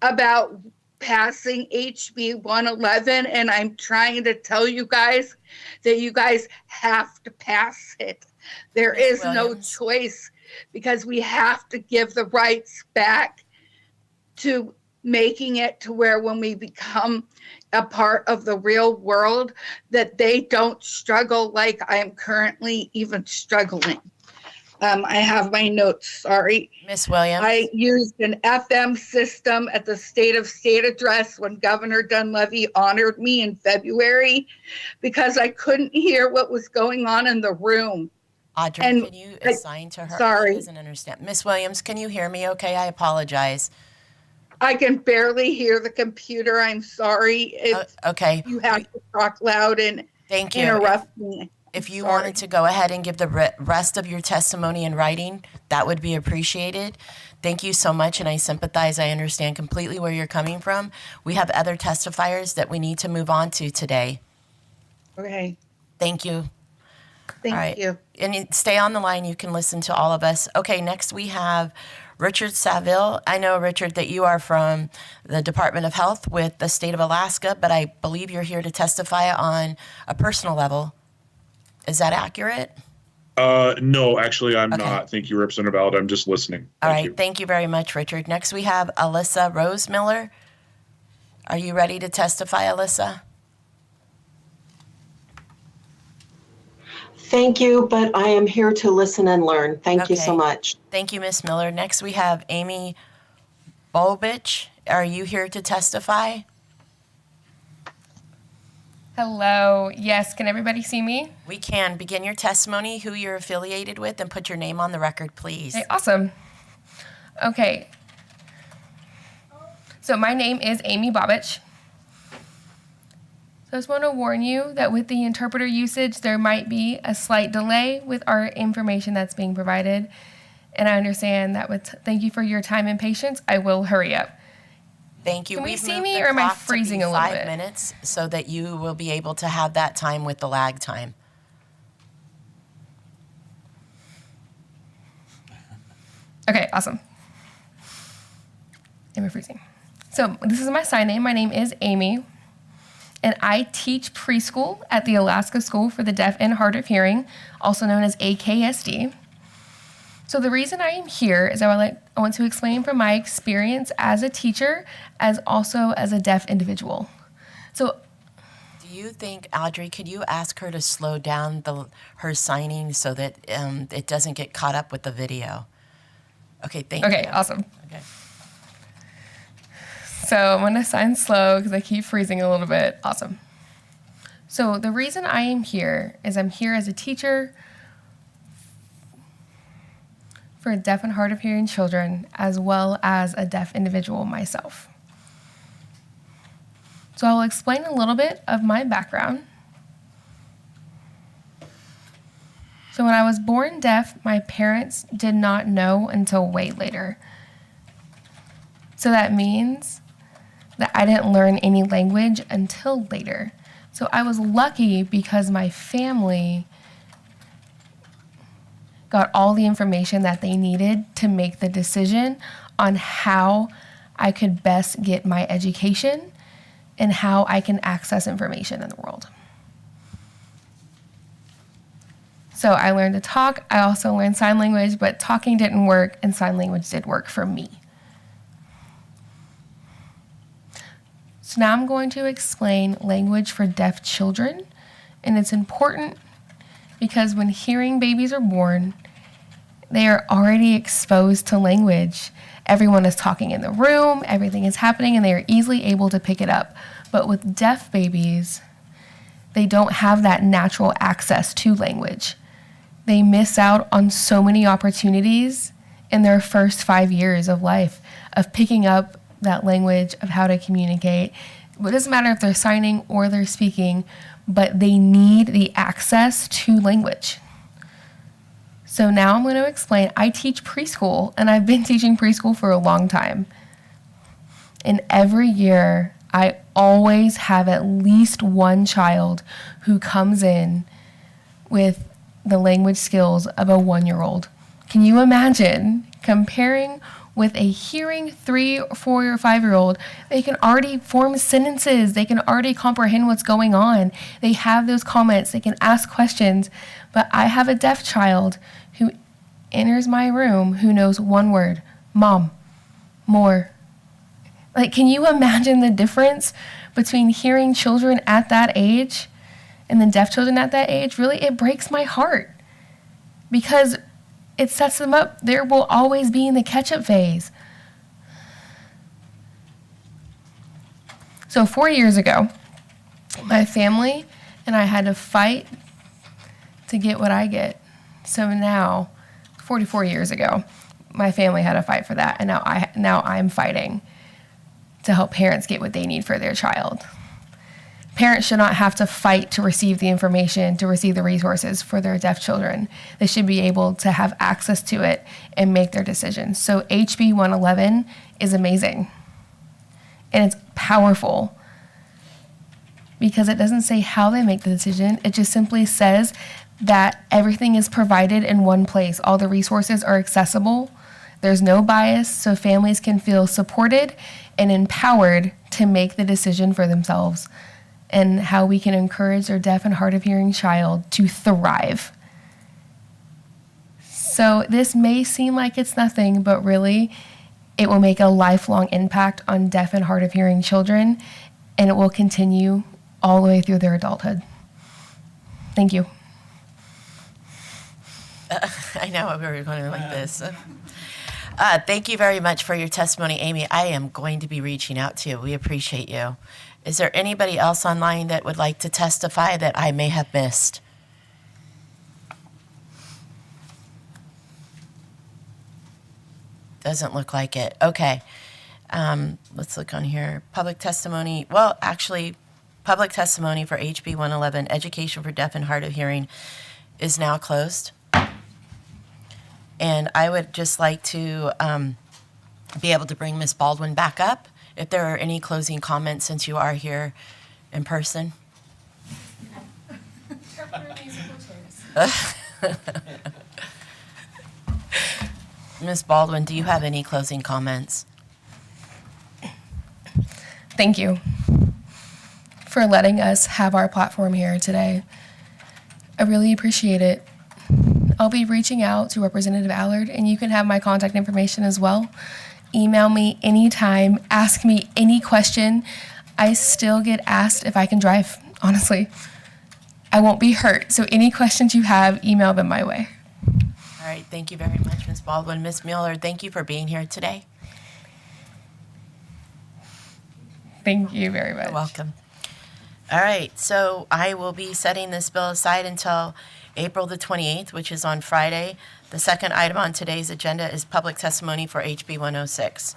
about passing HB 111, and I'm trying to tell you guys that you guys have to pass it. There Ms. is no Williams. choice, because we have to give the rights back to making it to where when we become a part of the real world, that they don't struggle like I'm currently even struggling. I have my notes, sorry. Ms. Williams? I used an FM system at the State address when Governor Dunleavy honored me in February, because I couldn't hear what was going on in the room. Audrey, and can you assign to her? sorry. She doesn't understand. Ms. Williams, can you hear me okay? I apologize. I can barely hear the computer. I'm sorry. Okay. You have to talk loud and Thank you. interrupt me. If you Sorry. wanted to go ahead and give the rest of your testimony in writing, that would be appreciated. Thank you so much, and I sympathize. I understand completely where you're coming from. We have other testifiers that we need to move on to today. Okay. Thank you. Thank All right. you. And stay on the line. You can listen to all of us. Okay, next we have Richard Saville. I know, Richard, that you are from the Department of Health with the state of Alaska, but I believe you're here to testify on a personal level. Is that accurate? No, actually, I'm Okay. not. Thank you, Representative Ballard. I'm just listening. All Thank right. you. Thank you very much, Richard. Next, we have Alyssa Rosemiller. Are you ready to testify, Alyssa? Thank you, but I am here to listen and learn. Thank you so Okay. much. Thank you, Ms. Miller. Next, we have Amy Bolbich. Are you here to testify? Hello. Yes, can everybody see me? We can. Begin your testimony, who you're affiliated with, and put your name on the record, please. Okay, awesome. Okay. So my name is Amy Bobich. So I just want to warn you that with the interpreter usage, there might be a slight delay with our information that's being provided. And I understand that thank you for your time and patience. I will hurry up. Thank you. Can we We've see moved me, the or am I clock to freezing be a little 5 bit? minutes so that you will be able to have that time with the lag time. Okay, awesome. Am I freezing? So this is my sign name. My name is Amy, and I teach preschool at the Alaska School for the Deaf and Hard of Hearing, also known as AKSD. So the reason I am here is I want to explain from my experience as a teacher, as also as a deaf individual. So Do you think, Audrey, could you ask her to slow down her signing so that it doesn't get caught up with the video? Okay, thank you. okay, awesome. Okay. So I'm going to sign slow because I keep freezing a little bit. Awesome. So the reason I am here is I'm here as a teacher for deaf and hard of hearing children, as well as a deaf individual myself. So I'll explain a little bit of my background. So when I was born deaf, my parents did not know until way later. So that means that I didn't learn any language until later. So I was lucky because my family got all the information that they needed to make the decision on how I could best get my education and how I can access information in the world. So I learned to talk. I also learned sign language, but talking didn't work and sign language did work for me. So now I'm going to explain language for deaf children, and it's important because when hearing babies are born, they are already exposed to language. Everyone is talking in the room, everything is happening, and they are easily able to pick it up. But with deaf babies, they don't have that natural access to language. They miss out on so many opportunities in their first 5 years of life of picking up that language, of how to communicate. It doesn't matter if they're signing or they're speaking, but they need the access to language. So now I'm going to explain. I teach preschool, and I've been teaching preschool for a long time. And every year, I always have at least one child who comes in with the language skills of a 1-year-old. Can you imagine comparing with a hearing 3, 4, or 5-year-old? They can already form sentences. They can already comprehend what's going on. They have those comments. They can ask questions. But I have a deaf child who enters my room who knows one word: mom, more. Like, can you imagine the difference between hearing children at that age and then deaf children at that age? Really, it breaks my heart because it sets them up. There will always be in the catch-up phase. So 4 years ago, my family and I had to fight to get what I get. So now, 44 years ago, my family had to fight for that, and now I'm fighting to help parents get what they need for their child. Parents should not have to fight to receive the information, to receive the resources for their deaf children. They should be able to have access to it and make their decisions. So HB 111 is amazing, and it's powerful because it doesn't say how they make the decision. It just simply says that everything is provided in one place. All the resources are accessible. There's no bias, so families can feel supported and empowered to make the decision for themselves, and how we can encourage their deaf and hard of hearing child to thrive. So this may seem like it's nothing, but really it will make a lifelong impact on deaf and hard of hearing children, and it will continue all the way through their adulthood. Thank you. I know we were going like this. Thank you very much for your testimony, Amy. I am going to be reaching out to you. We appreciate you. Is there anybody else online that would like to testify that I may have missed? Doesn't look like it. Okay. Let's look on here. Public testimony. Well, actually, public testimony for HB 111, Education for Deaf and Hard of Hearing, is now closed. And I would just like to be able to bring Ms. Baldwin back up. If there are any closing comments, since you are here in person. Ms. Baldwin, do you have any closing comments? Thank you for letting us have our platform here today. I really appreciate it. I'll be reaching out to Representative Allard, and you can have my contact information as well. Email me anytime, ask me any question. I still get asked if I can drive, honestly. I won't be hurt, so any questions you have, email them my way. All right, thank you very much, Ms. Baldwin. Ms. Mueller, thank you for being here today. Thank you very much. You're welcome. All right, so I will be setting this bill aside until April the 28th, which is on Friday. The second item on today's agenda is public testimony for HB 106.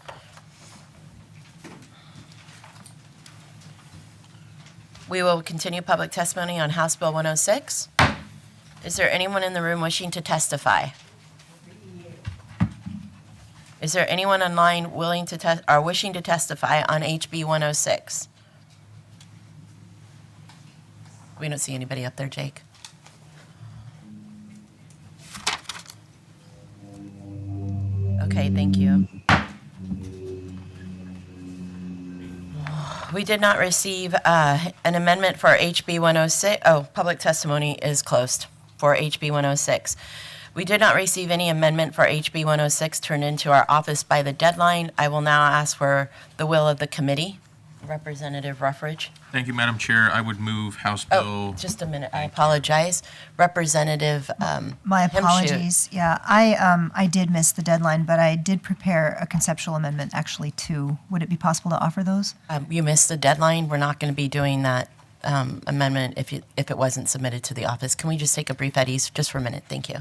We will continue public testimony on House Bill 106. Is there anyone in the room wishing to testify? Is there anyone online willing to or wishing to testify on HB 106? We don't see anybody up there, Jake. Okay, thank you. We did not receive an amendment for HB 106. Oh, public testimony is closed for HB 106. We did not receive any amendment for HB 106 turned into our office by the deadline. I will now ask for the will of the committee. Representative Ruffridge. Thank you, Madam Chair. I would move House Oh, Bill. just a minute. I apologize. Representative My Hemshoot. apologies. Yeah, I did miss the deadline, but I did prepare a conceptual amendment, actually two. Would it be possible to offer those? You missed the deadline. We're not going to be doing that amendment if it wasn't submitted to the office. Can we just take a brief at ease just for a minute? Thank you.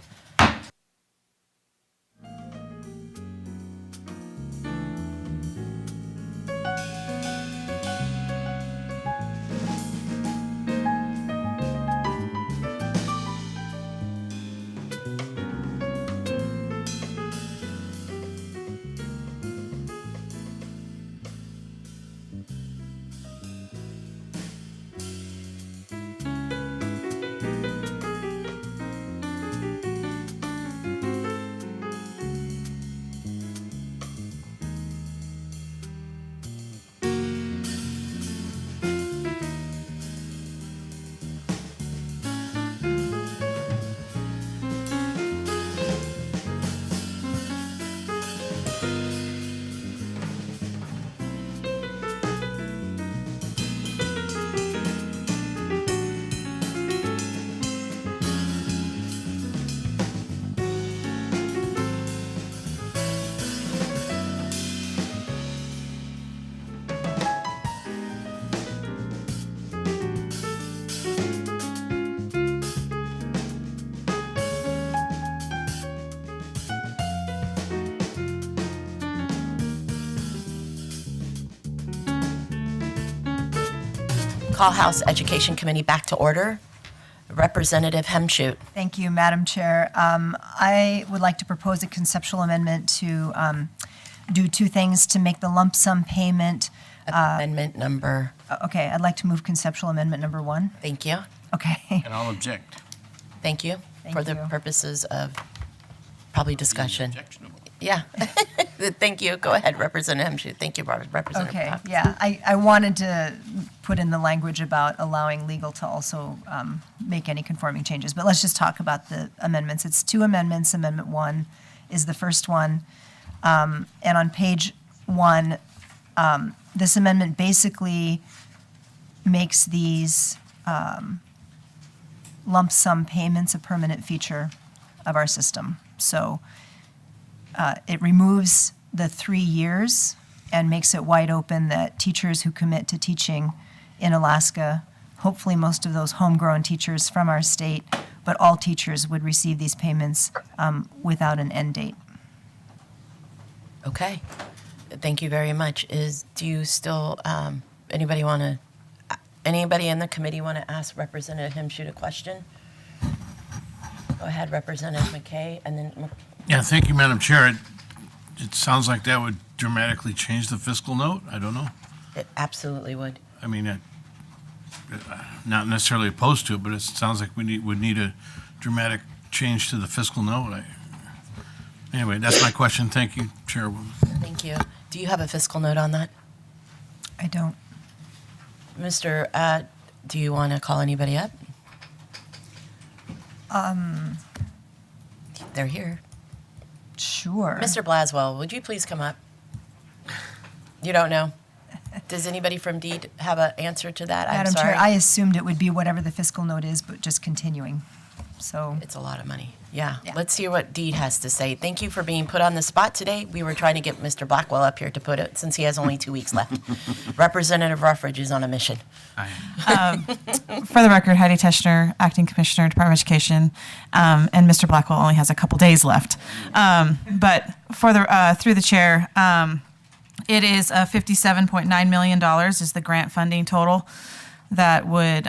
Call House Education Committee back to order. Representative Hemshoot. Thank you, Madam Chair. I would like to propose a conceptual amendment to do two things to make the lump sum payment. Amendment number. Okay, I'd like to move conceptual amendment number one. Thank you. Okay. And I'll object. Thank you. Thank For the you. purposes of probably discussion. Objectionable. Yeah. Thank you. Go ahead, Representative Hemshoot. Thank you, Representative. Okay, Cox. yeah, I wanted to put in the language about allowing legal to also make any conforming changes, but let's just talk about the amendments. It's two amendments. Amendment one is the first one. And on page one, this amendment basically makes these lump sum payments a permanent feature of our system. So it removes the 3 years and makes it wide open that teachers who commit to teaching in Alaska, hopefully most of those homegrown teachers from our state, but all teachers would receive these payments without an end date. Okay. Thank you very much. Do you still, anybody in the committee want to ask Representative Himschoot a question? Go ahead, Representative McKay, and then, Yeah, thank you, Madam Chair. It sounds like that would dramatically change the fiscal note. I don't know. it absolutely would. I mean, not necessarily opposed to it, but it sounds like would need a dramatic change to the fiscal note. Anyway, that's my question. Thank you, Chairwoman. Thank you. Do you have a fiscal note on that? I don't. Mr., do you want to call anybody up? They're here. Sure. Mr. Blaswell, would you please come up? You don't know? Does anybody from DEED have an answer to that? I'm Madam sorry. Chair, I assumed it would be whatever the fiscal note is, but just continuing. So, It's a lot of money. Yeah. Yeah. Let's hear what DEED has to say. Thank you for being put on the spot today. We were trying to get Mr. Blackwell up here to put it since he has only 2 weeks left. Representative Ruffridge is on a mission. For the record, Heidi Teschner, Acting Commissioner, Department of Education, and Mr. Blackwell only has a couple days left. But for the through the chair, it is $57.9 million is the grant funding total that would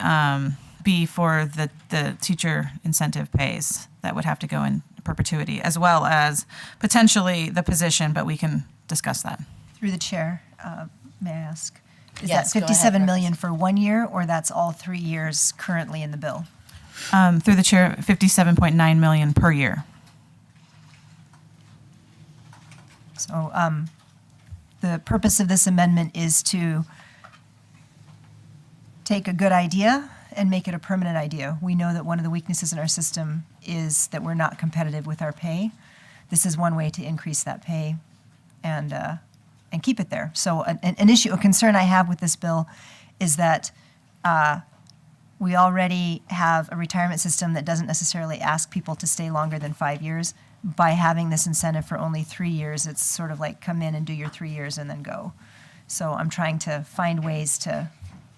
be for the teacher incentive pays that would have to go in perpetuity, as well as potentially the position, but we can discuss that. through the chair, may I ask? Is Yes, that go ahead, 57 million for 1 year, or that's all 3 years currently in the bill? Through the chair, $57.9 million per year. So the purpose of this amendment is to take a good idea and make it a permanent idea. We know that one of the weaknesses in our system is that we're not competitive with our pay. This is one way to increase that pay and keep it there. So an issue, a concern I have with this bill is that we already have a retirement system that doesn't necessarily ask people to stay longer than 5 years. By having this incentive for only 3 years, it's sort of like come in and do your 3 years and then go. So I'm trying to find ways to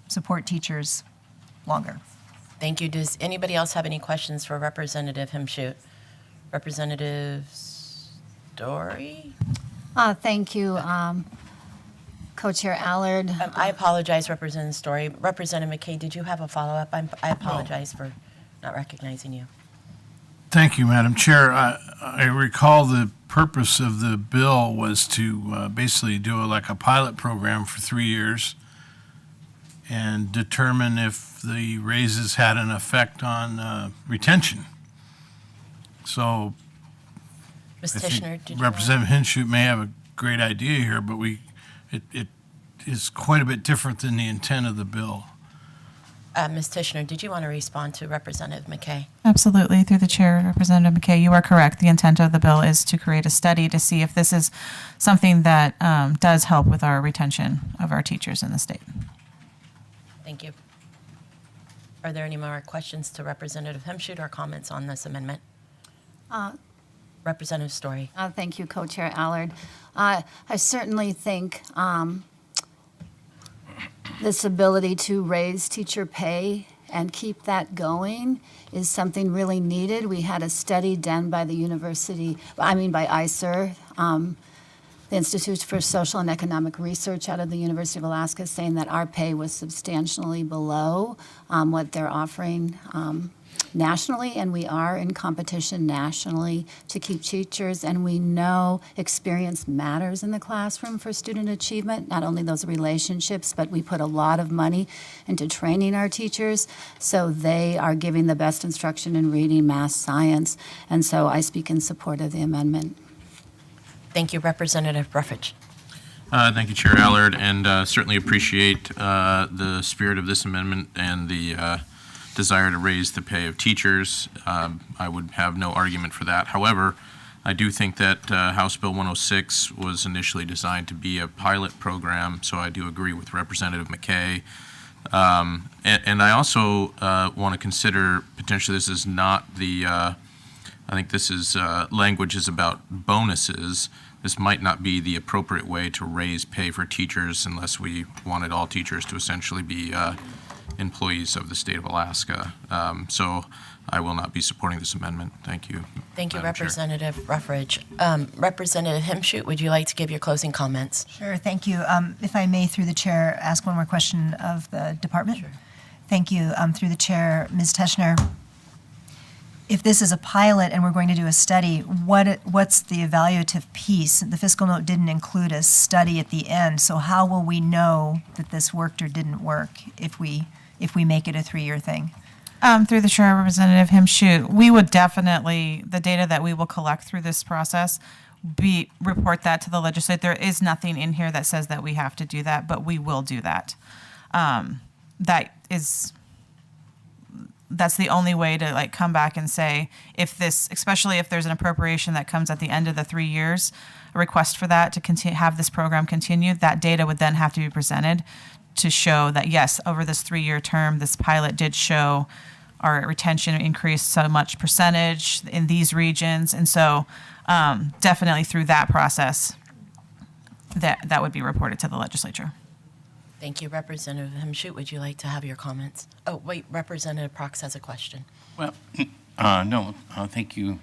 support teachers longer. Thank you. Does anybody else have any questions for Representative Himschoot? Representative Story? Thank you, Co-Chair Allard. I apologize, Representative Story. Representative McKay, did you have a follow-up? I apologize for not recognizing you. Thank you, Madam Chair. I recall the purpose of the bill was to basically do like a pilot program for 3 years and determine if the raises had an effect on retention. So Ms. I think Tishner, did you Representative Himschoot may have a great idea here, but it is quite a bit different than the intent of the bill. Ms. Tishner, did you want to respond to Representative McKay? Absolutely. Through the chair, Representative McKay, you are correct. The intent of the bill is to create a study to see if this is something that does help with our retention of our teachers in the state. Thank you. Are there any more questions to Representative Himschoot or comments on this amendment? Representative Story. Thank you, Co-Chair Allard. I certainly think this ability to raise teacher pay and keep that going is something really needed. We had a study done by by ISER, the Institute for Social and Economic Research out of the University of Alaska, saying that our pay was substantially below what they're offering nationally, and we are in competition nationally to keep teachers, and we know experience matters in the classroom for student achievement, not only those relationships, but we put a lot of money into training our teachers so they are giving the best instruction in reading, math, science, and so I speak in support of the amendment. Thank you, Representative Ruffridge. Thank you, Chair Allard, and certainly appreciate the spirit of this amendment and the desire to raise the pay of teachers. I would have no argument for that. However, I do think that House Bill 106 was initially designed to be a pilot program, so I do agree with Representative McKay. And I also want to consider potentially this is not the I think this is, language is about bonuses. This might not be the appropriate way to raise pay for teachers unless we wanted all teachers to essentially be employees of the state of Alaska. So I will not be supporting this amendment. Thank you. Thank you, Madam Chair. Representative Ruffridge. Representative Himshoot, would you like to give your closing comments? Sure, thank you. If I may, through the chair, ask one more question of the department? Sure. Thank you. Through the chair, Ms. Teschner, if this is a pilot and we're going to do a study, what's the evaluative piece? The fiscal note didn't include a study at the end, so how will we know that this worked or didn't work if we make it a 3-year thing? Through the chair, Representative Himshoot, we would definitely, the data that we will collect through this process, report that to the legislature. There is nothing in here that says that we have to do that, but we will do that. That's the only way to like come back and say, especially if there's an appropriation that comes at the end of the 3 years, a request for that to have this program continue, that data would then have to be presented to show that, yes, over this 3-year term, this pilot did show our retention increased so much percentage in these regions. And so definitely through that process, that would be reported to the legislature. Thank you, Representative Himshoot. Would you like to have your comments? Oh, wait, Representative Prox has a question. Well, no, thank you,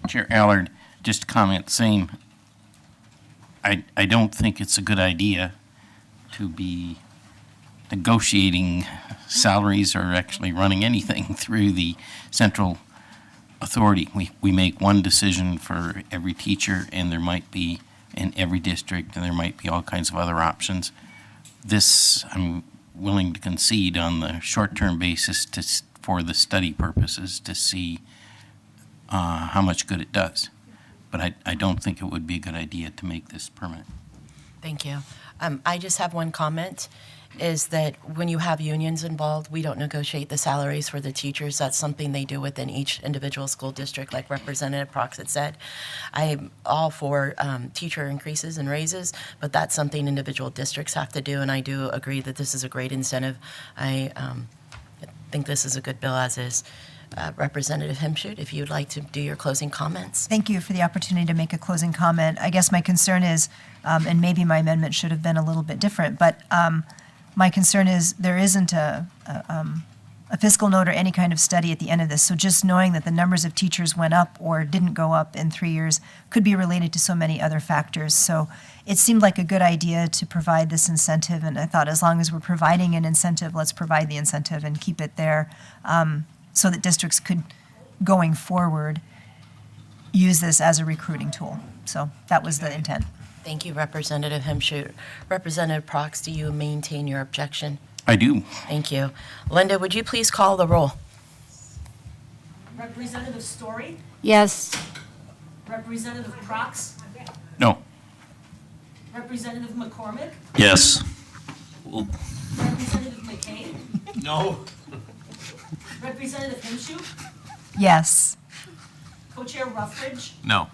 Chair Allard. Just to comment, same. I don't think it's a good idea to be negotiating salaries or actually running anything through the central authority. We make one decision for every teacher, and there might be in every district, and there might be all kinds of other options. This, I'm willing to concede on the short-term basis for the study purposes to see how much good it does. But I don't think it would be a good idea to make this permanent. Thank you. I just have one comment, is that when you have unions involved, we don't negotiate the salaries for the teachers. That's something they do within each individual school district, like Representative Prox had said. I'm all for teacher increases and raises, but that's something individual districts have to do, and I do agree that this is a great incentive. I think this is a good bill as is. Representative Himshoot, if you'd like to do your closing comments. Thank you for the opportunity to make a closing comment. I guess my concern is, and maybe my amendment should have been a little bit different, but my concern is there isn't a fiscal note or any kind of study at the end of this. So just knowing that the numbers of teachers went up or didn't go up in 3 years could be related to so many other factors. So it seemed like a good idea to provide this incentive, and I thought as long as we're providing an incentive, let's provide the incentive and keep it there. So that districts could, going forward, use this as a recruiting tool. So that was the intent. Thank you, Representative Himshoot. Representative Prox, do you maintain your objection? I do. Thank you. Linda, would you please call the roll? Representative Story? Yes. Representative Prox? No. Representative McCormick? Yes. Representative McKay? No. Representative Himshoot? Yes. Co-Chair Ruffridge? No.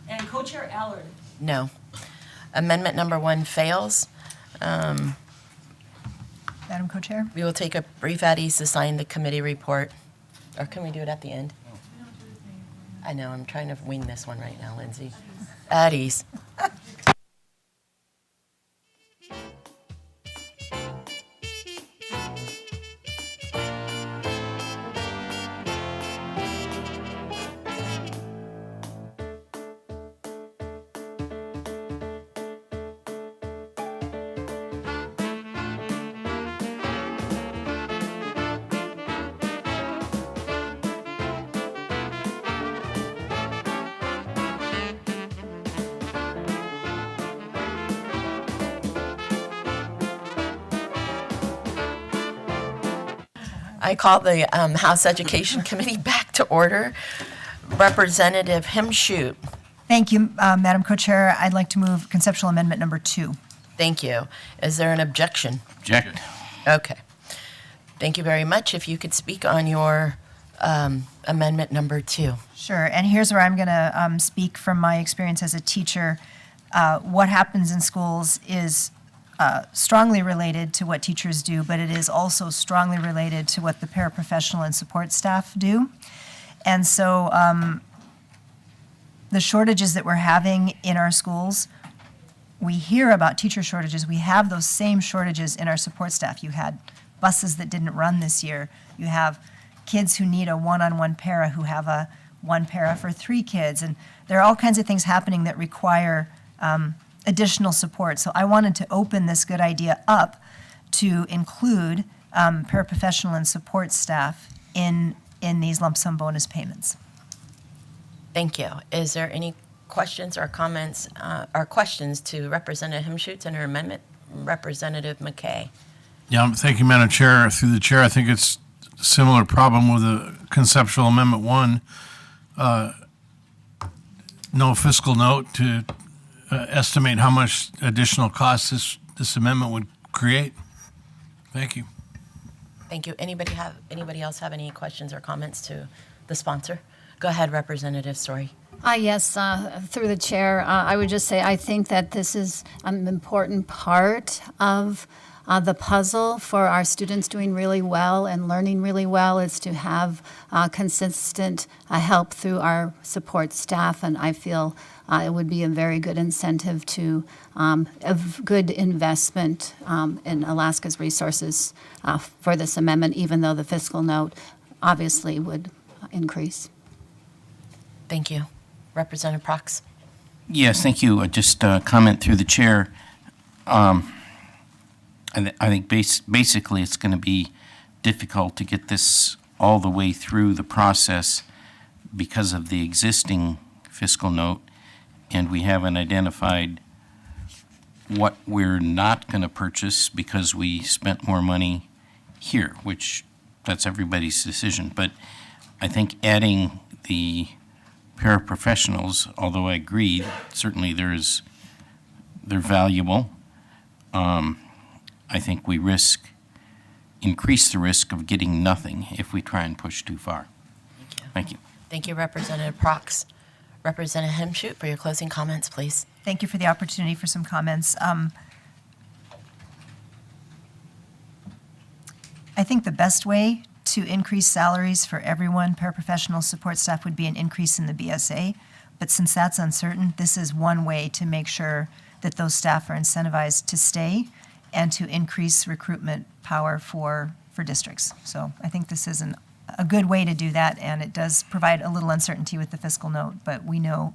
And Co-Chair Allard? No. Amendment number 1 fails. Madam Co-Chair? We will take a brief at ease to sign the committee report. Or can we do it at the end? I know, I'm trying to wing this one right now, Lindsay. At ease. I call the House Education Committee back to order. Representative Himshoot. Thank you, Madam Co-Chair. I'd like to move conceptual amendment number 2. Thank you. Is there an objection? Object. Okay. Thank you very much. If you could speak on your amendment number 2. Sure, and here's where I'm going to speak from my experience as a teacher. What happens in schools is strongly related to what teachers do, but it is also strongly related to what the paraprofessional and support staff do. And so the shortages that we're having in our schools, we hear about teacher shortages. We have those same shortages in our support staff. You had buses that didn't run this year. You have kids who need a one-on-one para who have a one para for 3 kids. And there are all kinds of things happening that require additional support. So I wanted to open this good idea up to include paraprofessional and support staff in these lump sum bonus payments. Thank you. Is there any questions or comments or questions to Representative Himschutz and her amendment? Representative McKay. Yeah, thank you, Madam Chair. Through the chair, I think it's a similar problem with the conceptual amendment 1. No fiscal note to estimate how much additional cost this amendment would create. Thank you. Thank you. Anybody else have any questions or comments to the sponsor? Go ahead, Representative Story. Yes, through the chair, I would just say I think that this is an important part of the puzzle for our students doing really well and learning really well is to have consistent help through our support staff. And I feel it would be a very good incentive to a good investment in Alaska's resources for this amendment, even though the fiscal note obviously would increase. Thank you. Representative Prox. Yes, thank you. Just a comment through the chair. I think basically it's going to be difficult to get this all the way through the process because of the existing fiscal note, and we haven't identified what we're not going to purchase because we spent more money here, which that's everybody's decision. But I think adding the paraprofessionals, although I agree, certainly they're valuable. I think we increase the risk of getting nothing if we try and push too far. Thank you. Thank you, Representative Prox. Representative Himschutz, for your closing comments, please. Thank you for the opportunity for some comments. I think the best way to increase salaries for everyone, paraprofessional support staff, would be an increase in the BSA. But since that's uncertain, this is one way to make sure that those staff are incentivized to stay and to increase recruitment power for districts. So I think this is a good way to do that, and it does provide a little uncertainty with the fiscal note. But we know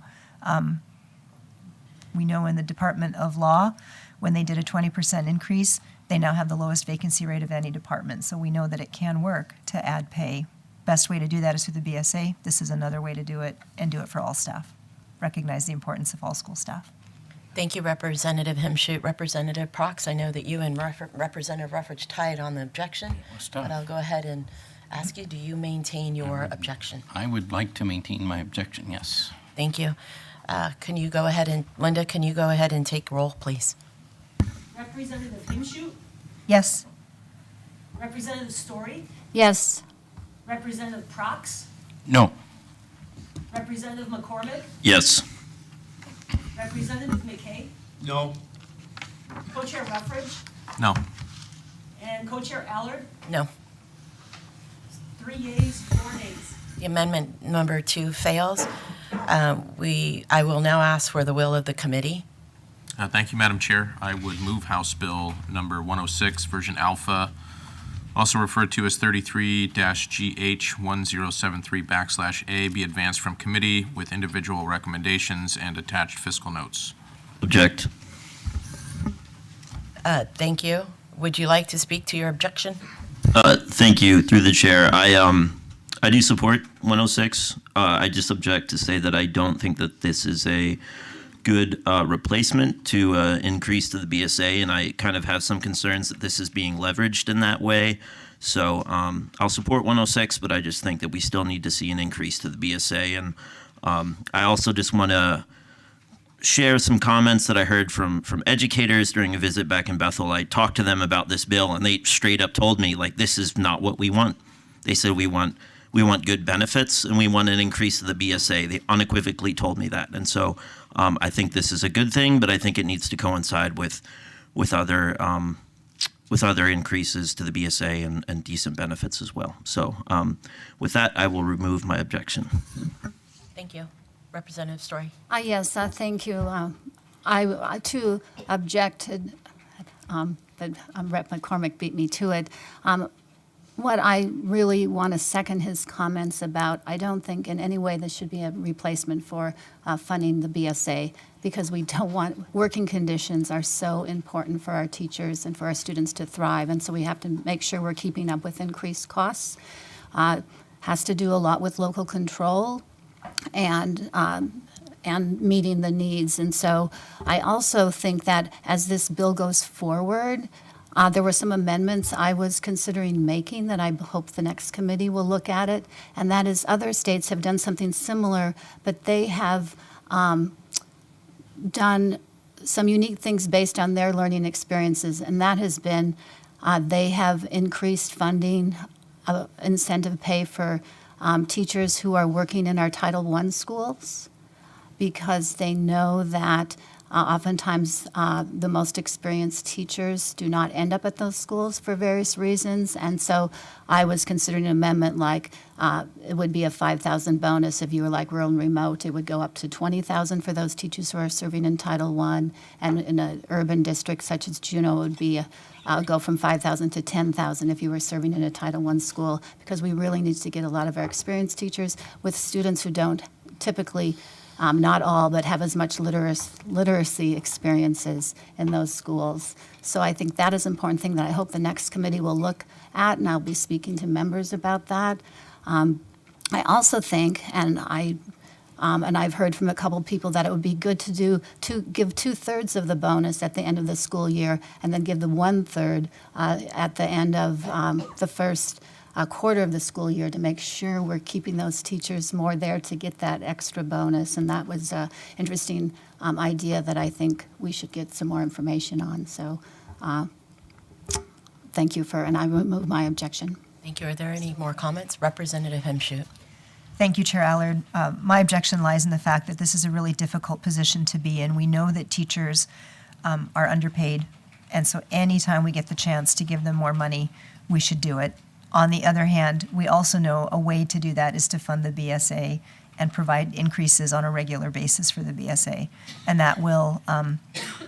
in the Department of Law, when they did a 20% increase, they now have the lowest vacancy rate of any department. So we know that it can work to add pay. Best way to do that is through the BSA. This is another way to do it, and do it for all staff. Recognize the importance of all school staff. Thank you, Representative Himschutz. Representative Prox, I know that you and Representative Ruffridge tied on the objection, but I'll go ahead and ask you, do you maintain your objection? I would like to maintain my objection, yes. Thank you. Can you go ahead and, Linda, can you go ahead and take roll, please? Representative Himschutz, Yes. Representative Story, Yes. Representative Prox, No. Representative McCormick, Yes. Representative McKay, No. Co-Chair Ruffridge, No. and Co-Chair Allard. No. 3 yeas, 4 nays. The amendment number 2 fails. I will now ask for the will of the committee. Thank you, Madam Chair. I would move House Bill number 106, version alpha, also referred to as 33-GH1073/A, be advanced from committee with individual recommendations and attached fiscal notes. Object. Thank you. Would you like to speak to your objection? Thank you, through the chair. I do support 106. I just object to say that I don't think that this is a good replacement to increase to the BSA, and I kind of have some concerns that this is being leveraged in that way. So I'll support 106, but I just think that we still need to see an increase to the BSA. And I also just want to share some comments that I heard from educators during a visit back in Bethel. I talked to them about this bill, and they straight up told me, like, this is not what we want. They said we want good benefits and we want an increase to the BSA. They unequivocally told me that. And so I think this is a good thing, but I think it needs to coincide with other with other increases to the BSA and decent benefits as well. So with that, I will remove my objection. Thank you. Representative Story. Yes, thank you. I too objected, but Rep. McCormick beat me to it. What I really want to second his comments about, I don't think in any way this should be a replacement for funding the BSA, because we don't want, working conditions are so important for our teachers and for our students to thrive, and so we have to make sure we're keeping up with increased costs. Has to do a lot with local control and meeting the needs. And so I also think that as this bill goes forward, there were some amendments I was considering making that I hope the next committee will look at it, and that is other states have done something similar, but they have done some unique things based on their learning experiences, and that has been they have increased funding, incentive pay for teachers who are working in our Title I schools, because they know that oftentimes the most experienced teachers do not end up at those schools for various reasons. And so I was considering an amendment like it would be a $5,000 bonus if you were like rural and remote. It would go up to $20,000 for those teachers who are serving in Title I. And in an urban district such as Juneau, it would be go from $5,000 to $10,000 if you were serving in a Title I school, because we really need to get a lot of our experienced teachers with students who don't typically, not all, but have as much literacy experiences in those schools. So I think that is an important thing that I hope the next committee will look at, and I'll be speaking to members about that. I also think, and I've heard from a couple people that it would be good to give 2/3 of the bonus at the end of the school year, and then give the 1/3 at the end of the first quarter of the school year, to make sure we're keeping those teachers more there to get that extra bonus. And that was an interesting idea that I think we should get some more information on. So thank you and I remove my objection. Thank you. Are there any more comments? Representative Hemshoot. Thank you, Chair Allard. My objection lies in the fact that this is a really difficult position to be in. We know that teachers are underpaid, and so anytime we get the chance to give them more money, we should do it. On the other hand, we also know a way to do that is to fund the BSA and provide increases on a regular basis for the BSA. And that will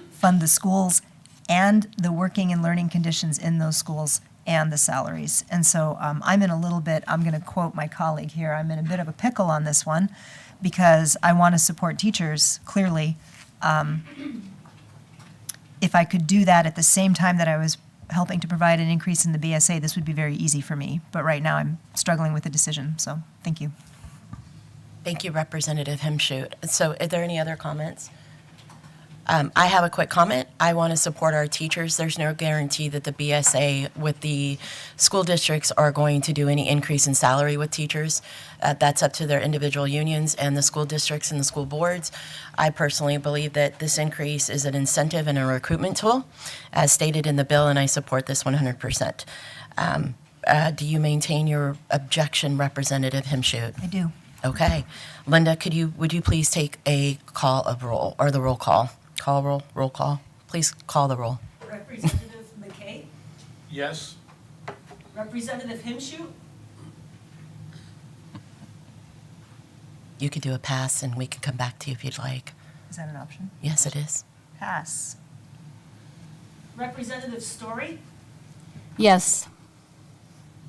fund the schools and the working and learning conditions in those schools and the salaries. And so I'm going to quote my colleague here, I'm in a bit of a pickle on this one, because I want to support teachers, clearly. If I could do that at the same time that I was helping to provide an increase in the BSA, this would be very easy for me. But right now, I'm struggling with the decision, so thank you. Thank you, Representative Hemshoot. So are there any other comments? I have a quick comment. I want to support our teachers. There's no guarantee that the BSA with the school districts are going to do any increase in salary with teachers. That's up to their individual unions and the school districts and the school boards. I personally believe that this increase is an incentive and a recruitment tool, as stated in the bill, and I support this 100%. Do you maintain your objection, Representative Hemshoot? I do. Okay. Linda, would you please take a call of roll, or the roll call? Roll call. Please call the roll. Representative McKay? Yes. Representative Hemshoot? You could do a pass, and we can come back to you if you'd like. Is that an option? Yes, it is. Pass. Representative Story? Yes.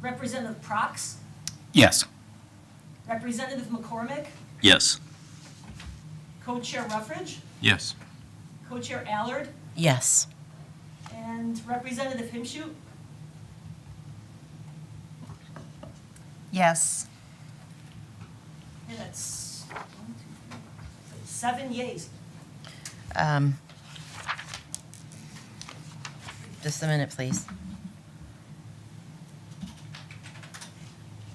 Representative Prox? Yes. Representative McCormick? Yes. Co-Chair Ruffridge? Yes. Co-Chair Allard? Yes. And Representative Hemshoot? Yes. And that's 7 yeas. Just a minute, please.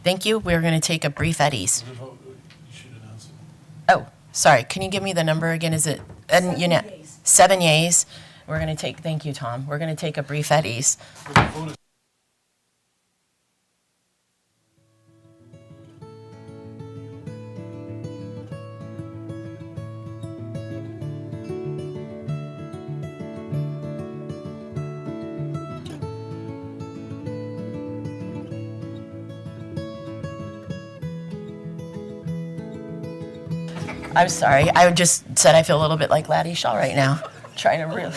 Thank you. We're going to take a brief Eddie's. Oh, sorry. Can you give me the number again? Is it? And you know, 7 yeas. We're going to take. Thank you, Tom. We're going to take a brief Eddie's. I'm sorry. I just said I feel a little bit like Laddie Shaw right now. Trying to really.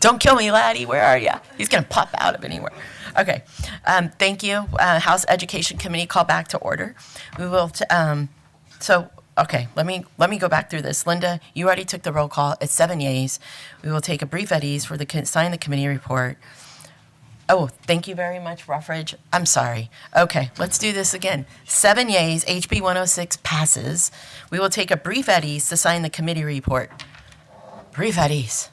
Don't kill me, Laddie. Where are you? He's going to pop out of anywhere. Okay. Thank you. House Education Committee, call back to order. We will. Okay. Let me go back through this. Linda, you already took the roll call. It's 7 yeas. We will take a brief at ease for sign the committee report. Oh, thank you very much, Ruffridge. I'm sorry. Okay, let's do this again. 7 yeas, HB 106 passes. We will take a brief at ease to sign the committee report. Brief at ease.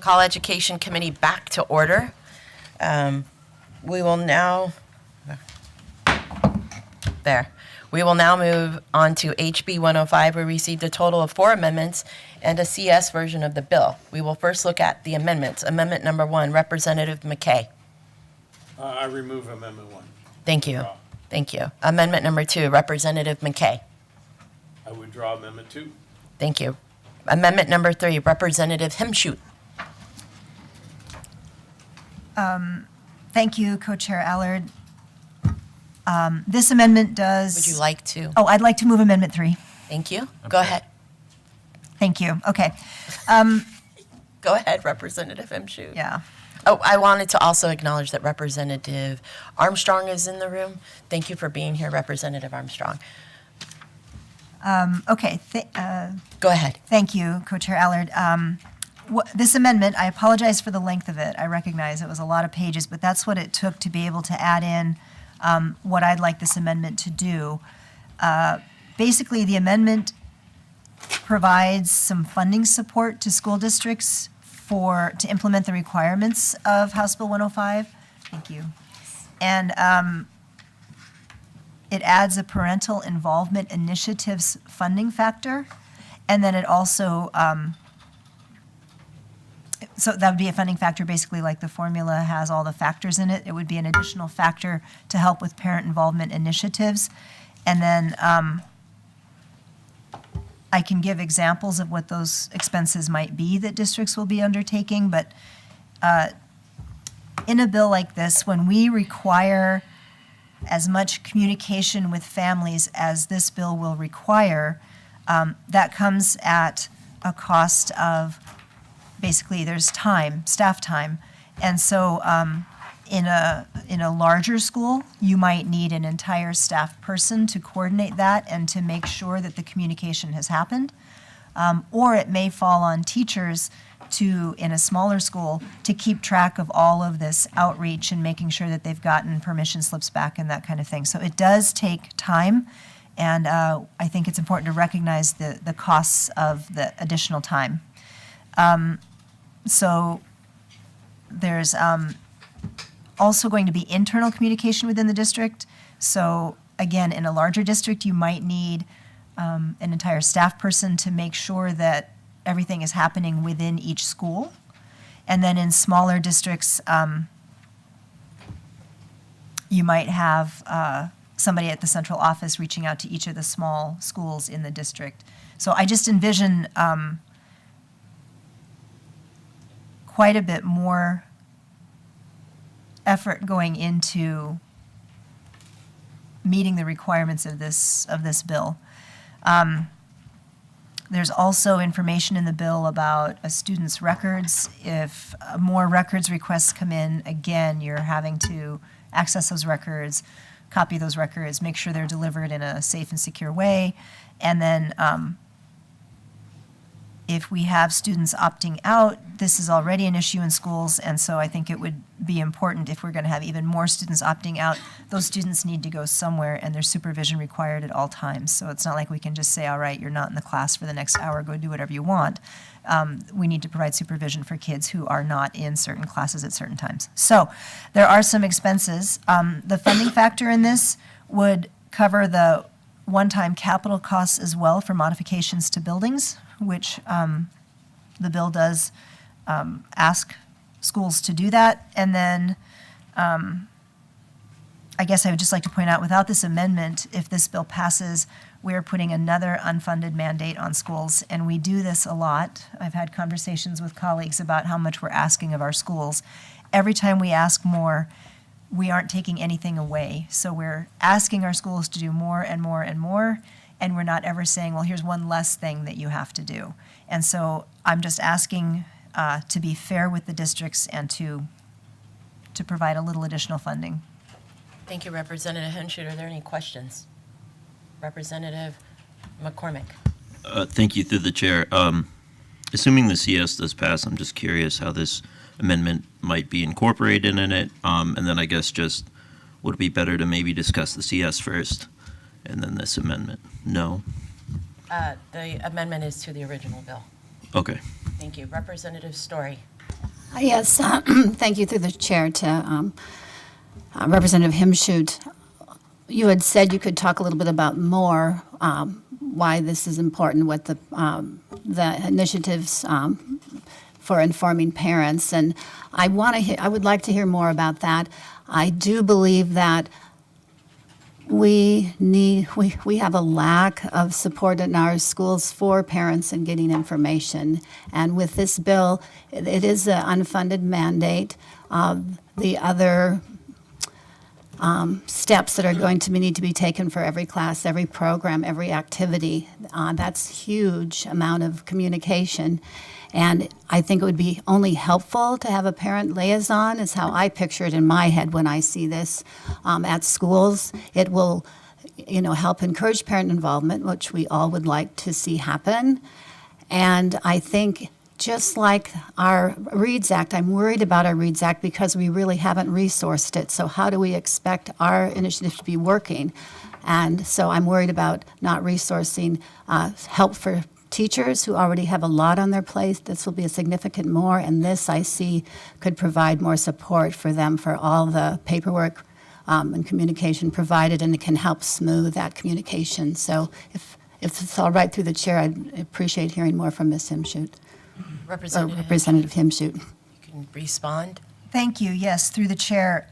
Call Education Committee back to order. We will now move on to HB 105. We received a total of 4 amendments and a CS version of the bill. We will first look at the amendments. Amendment number 1, Representative McKay. I remove Amendment 1. Thank you. Thank you. Amendment number 2, Representative McKay. I withdraw Amendment 2. Thank you. Amendment number 3, Representative Himshoot. Thank you, Co-Chair Allard. This amendment does. Would you like to? Oh, I'd like to move Amendment 3. Thank you. Go ahead. Thank you. Okay. Go ahead, Representative Himshoot. Yeah. Oh, I wanted to also acknowledge that Representative Armstrong is in the room. Thank you for being here, Representative Armstrong. Okay. Go ahead. Thank you, Co-Chair Allard. This amendment, I apologize for the length of it. I recognize it was a lot of pages, but that's what it took to be able to add in what I'd like this amendment to do. Basically, the amendment provides some funding support to school districts to implement the requirements of House Bill 105. Thank you. And it adds a parental involvement initiatives funding factor, and then it also, so that would be a funding factor, basically like the formula has all the factors in it. It would be an additional factor to help with parent involvement initiatives. And then I can give examples of what those expenses might be that districts will be undertaking, but in a bill like this, when we require as much communication with families as this bill will require, that comes at a cost of, basically, there's time, staff time. And so in a larger school, you might need an entire staff person to coordinate that and to make sure that the communication has happened. Or it may fall on teachers to, in a smaller school, to keep track of all of this outreach and making sure that they've gotten permission slips back and that kind of thing. So it does take time, and I think it's important to recognize the costs of the additional time. So there's also going to be internal communication within the district. So again, in a larger district, you might need an entire staff person to make sure that everything is happening within each school. And then in smaller districts, you might have somebody at the central office reaching out to each of the small schools in the district. So I just envision quite a bit more effort going into meeting the requirements of this bill. There's also information in the bill about a student's records. If more records requests come in, again, you're having to access those records, copy those records, make sure they're delivered in a safe and secure way. And then if we have students opting out, this is already an issue in schools, and so I think it would be important if we're going to have even more students opting out. Those students need to go somewhere, and there's supervision required at all times. So it's not like we can just say, all right, you're not in the class for the next hour, go do whatever you want. We need to provide supervision for kids who are not in certain classes at certain times. So there are some expenses. The funding factor in this would cover the one-time capital costs as well for modifications to buildings, which the bill does ask schools to do that. And then I guess I would just like to point out, without this amendment, if this bill passes, we're putting another unfunded mandate on schools, and we do this a lot. I've had conversations with colleagues about how much we're asking of our schools. Every time we ask more, we aren't taking anything away. So we're asking our schools to do more and more and more, and we're not ever saying, well, here's one less thing that you have to do. And so I'm just asking to be fair with the districts and to provide a little additional funding. Thank you, Representative Henshoot. Are there any questions? Representative McCormick. Thank you, through the chair. Assuming the CS does pass, I'm just curious how this amendment might be incorporated in it. And then I guess just, would it be better to maybe discuss the CS first and then this amendment? No? The amendment is to the original bill. Okay. Thank you. Representative Story. Yes, thank you through the chair to Representative Henshoot. You had said you could talk a little bit about more why this is important, what the initiatives for informing parents, and I would like to hear more about that. I do believe that we have a lack of support in our schools for parents in getting information, and with this bill, it is an unfunded mandate. The other steps that are going to need to be taken for every class, every program, every activity. That's huge amount of communication. And I think it would be only helpful to have a parent liaison, is how I picture it in my head when I see this at schools. It will, help encourage parent involvement, which we all would like to see happen. And I think just like our READS Act, I'm worried about our READS Act because we really haven't resourced it. So how do we expect our initiative to be working? And so I'm worried about not resourcing help for teachers who already have a lot on their plate. This will be a significant more, and this I see could provide more support for them for all the paperwork and communication provided, and it can help smooth that communication. So if it's all right through the chair, I'd appreciate hearing more from Ms. Himschoot, or Representative Himschoot. You can respond. Thank you. Yes, through the chair.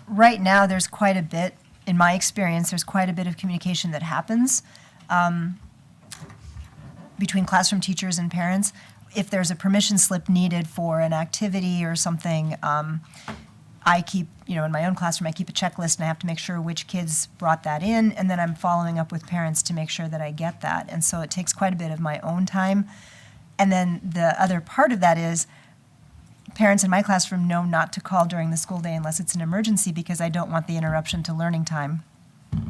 Right now, there's quite a bit, in my experience, there's quite a bit of communication that happens between classroom teachers and parents. If there's a permission slip needed for an activity or something, I keep, in my own classroom, I keep a checklist and I have to make sure which kids brought that in, and then I'm following up with parents to make sure that I get that. And so it takes quite a bit of my own time. And then the other part of that is parents in my classroom know not to call during the school day unless it's an emergency, because I don't want the interruption to learning time.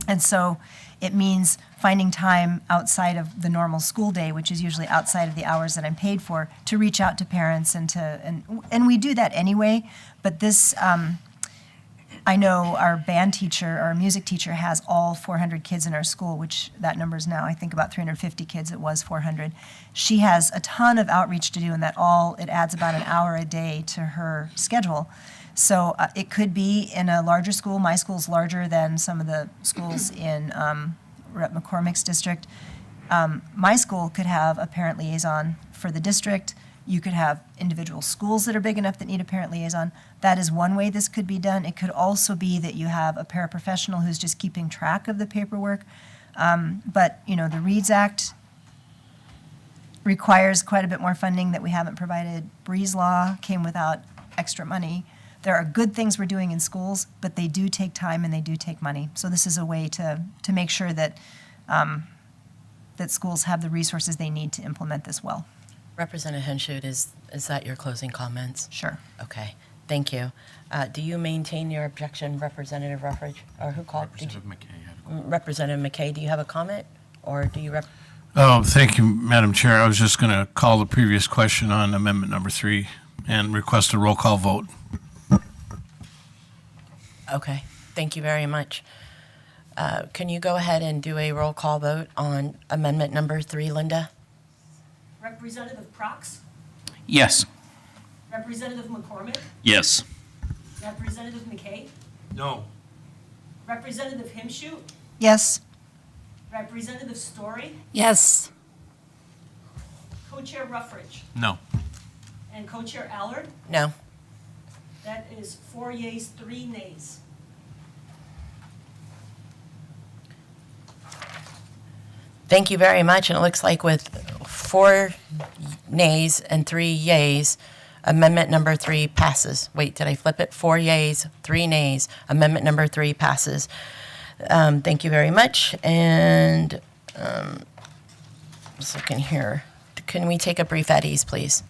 And so it means finding time outside of the normal school day, which is usually outside of the hours that I'm paid for, to reach out to parents and we do that anyway. But this, I know our band teacher, our music teacher, has all 400 kids in our school, which that number is now, I think, about 350 kids. It was 400. She has a ton of outreach to do, and it adds about an hour a day to her schedule. So it could be in a larger school. My school's larger than some of the schools in Rep. McCormick's district. My school could have a parent liaison for the district. You could have individual schools that are big enough that need a parent liaison. That is one way this could be done. It could also be that you have a paraprofessional who's just keeping track of the paperwork. But, the READS Act requires quite a bit more funding that we haven't provided. Breeze Law came without extra money. There are good things we're doing in schools, but they do take time and they do take money. So this is a way to make sure that that schools have the resources they need to implement this well. Representative Henshoot, is that your closing comments? Sure. Okay, thank you. Do you maintain your objection, Representative Ruffridge? Or who called? Representative McKay. Representative McKay, do you have a comment? Or do you Oh, thank you, Madam Chair. I was just going to call the previous question on amendment number 3 and request a roll call vote. Okay, thank you very much. Can you go ahead and do a roll call vote on amendment number 3, Linda? Representative Prox, Yes. Representative McCormick, Yes. Representative McKay, No. Representative Himschoot, Yes. Representative Story, Yes. Co-Chair Ruffridge, No. and Co-Chair Allard. No. That is 4 yeas, 3 nays. Thank you very much. And it looks like with 4 nays and 3 yays, amendment number 3 passes. Wait, did I flip it? 4 yays, 3 nays. Amendment number 3 passes. Thank you very much. And just looking here. Can we take a brief at ease, please?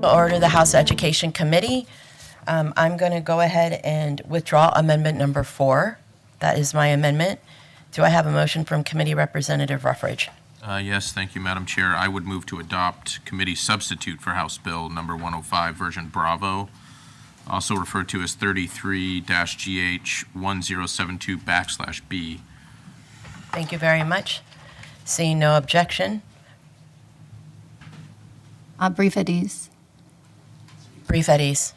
Order the House Education Committee. I'm going to go ahead and withdraw amendment number 4. That is my amendment. Do I have a motion from Committee Representative Ruffridge? Yes, thank you, Madam Chair. I would move to adopt committee substitute for House Bill number 105, version Bravo, also referred to as 33-GH1072/B. Thank you very much. Seeing no objection, Brief at ease. brief at ease.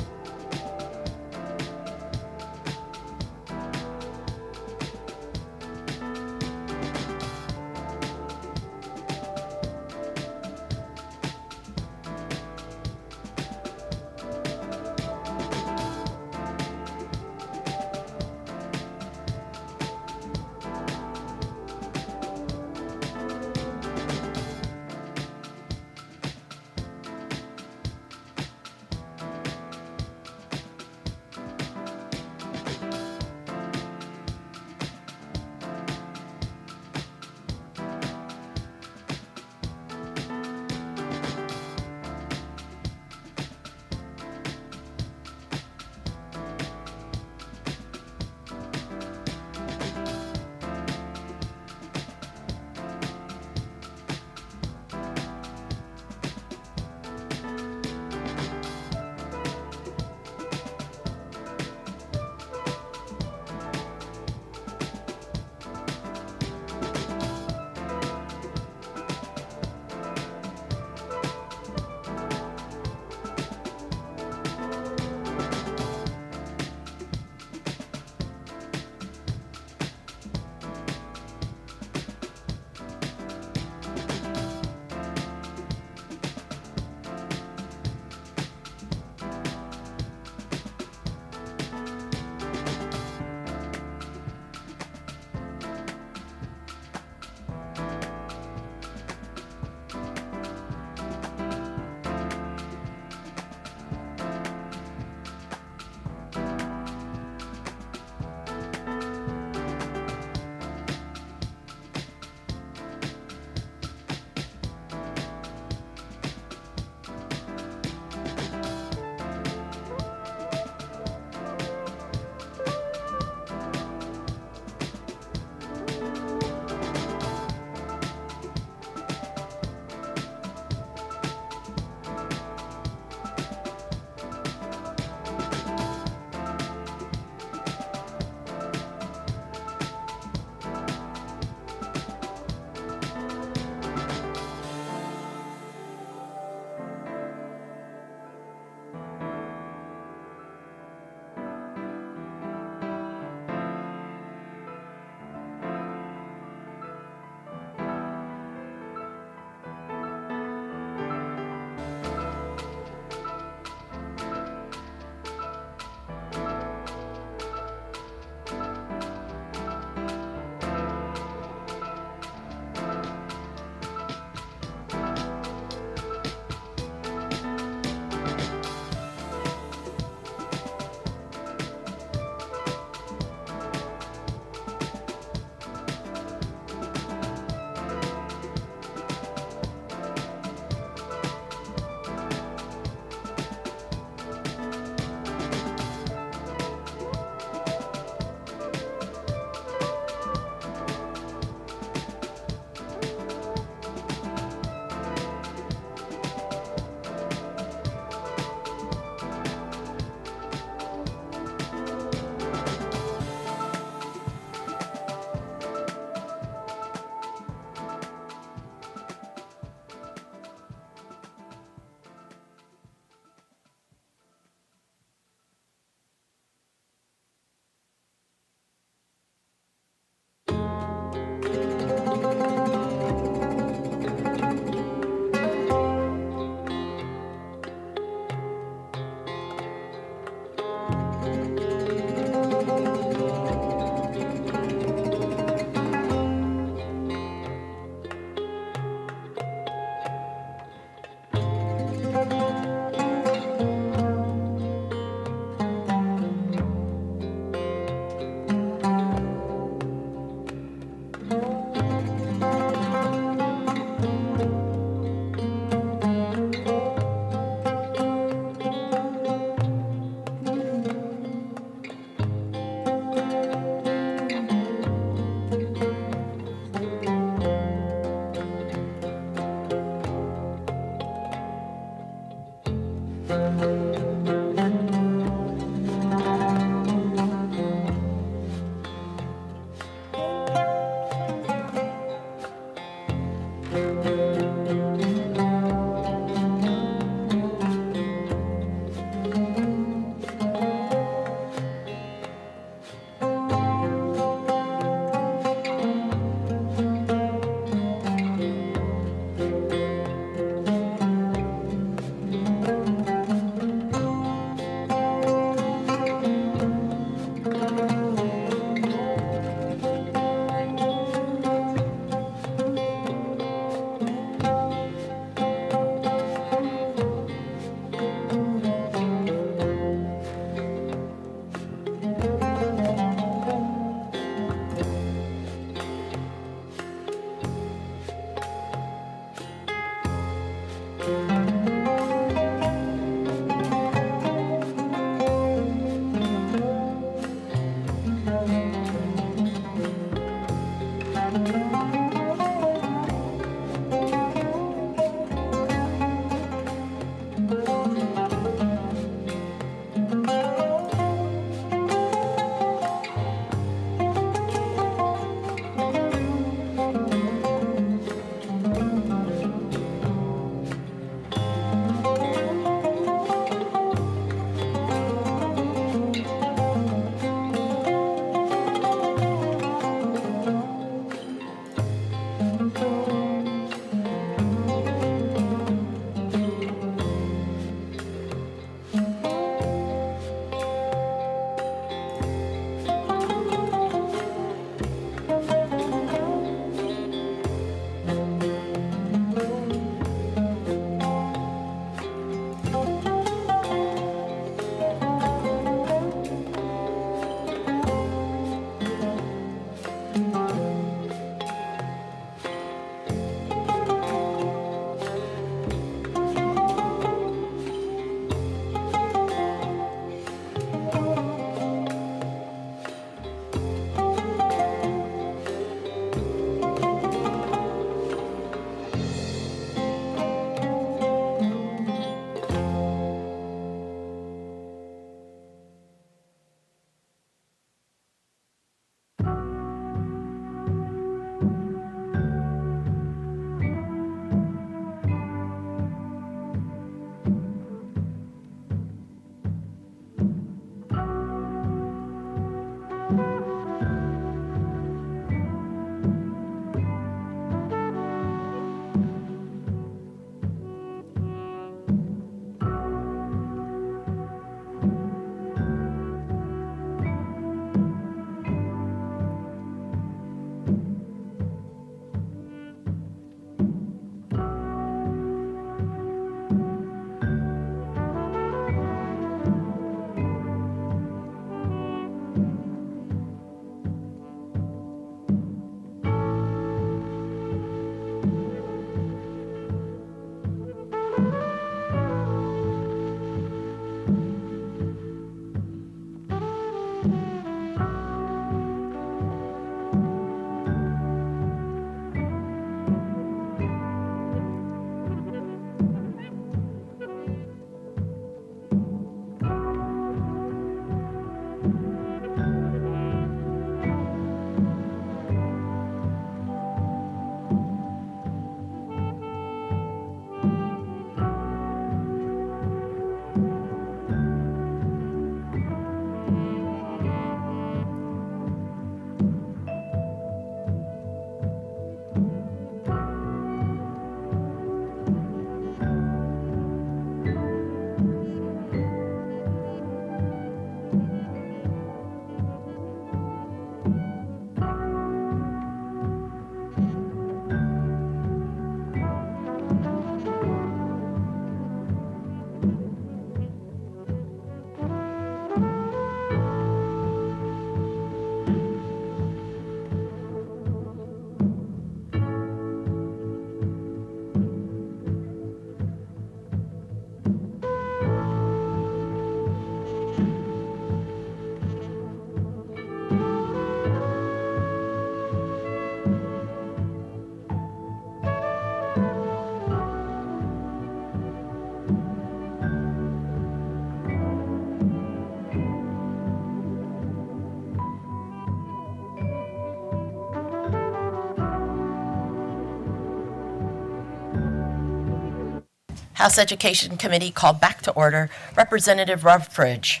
House Education Committee called back to order. Representative Ruffridge.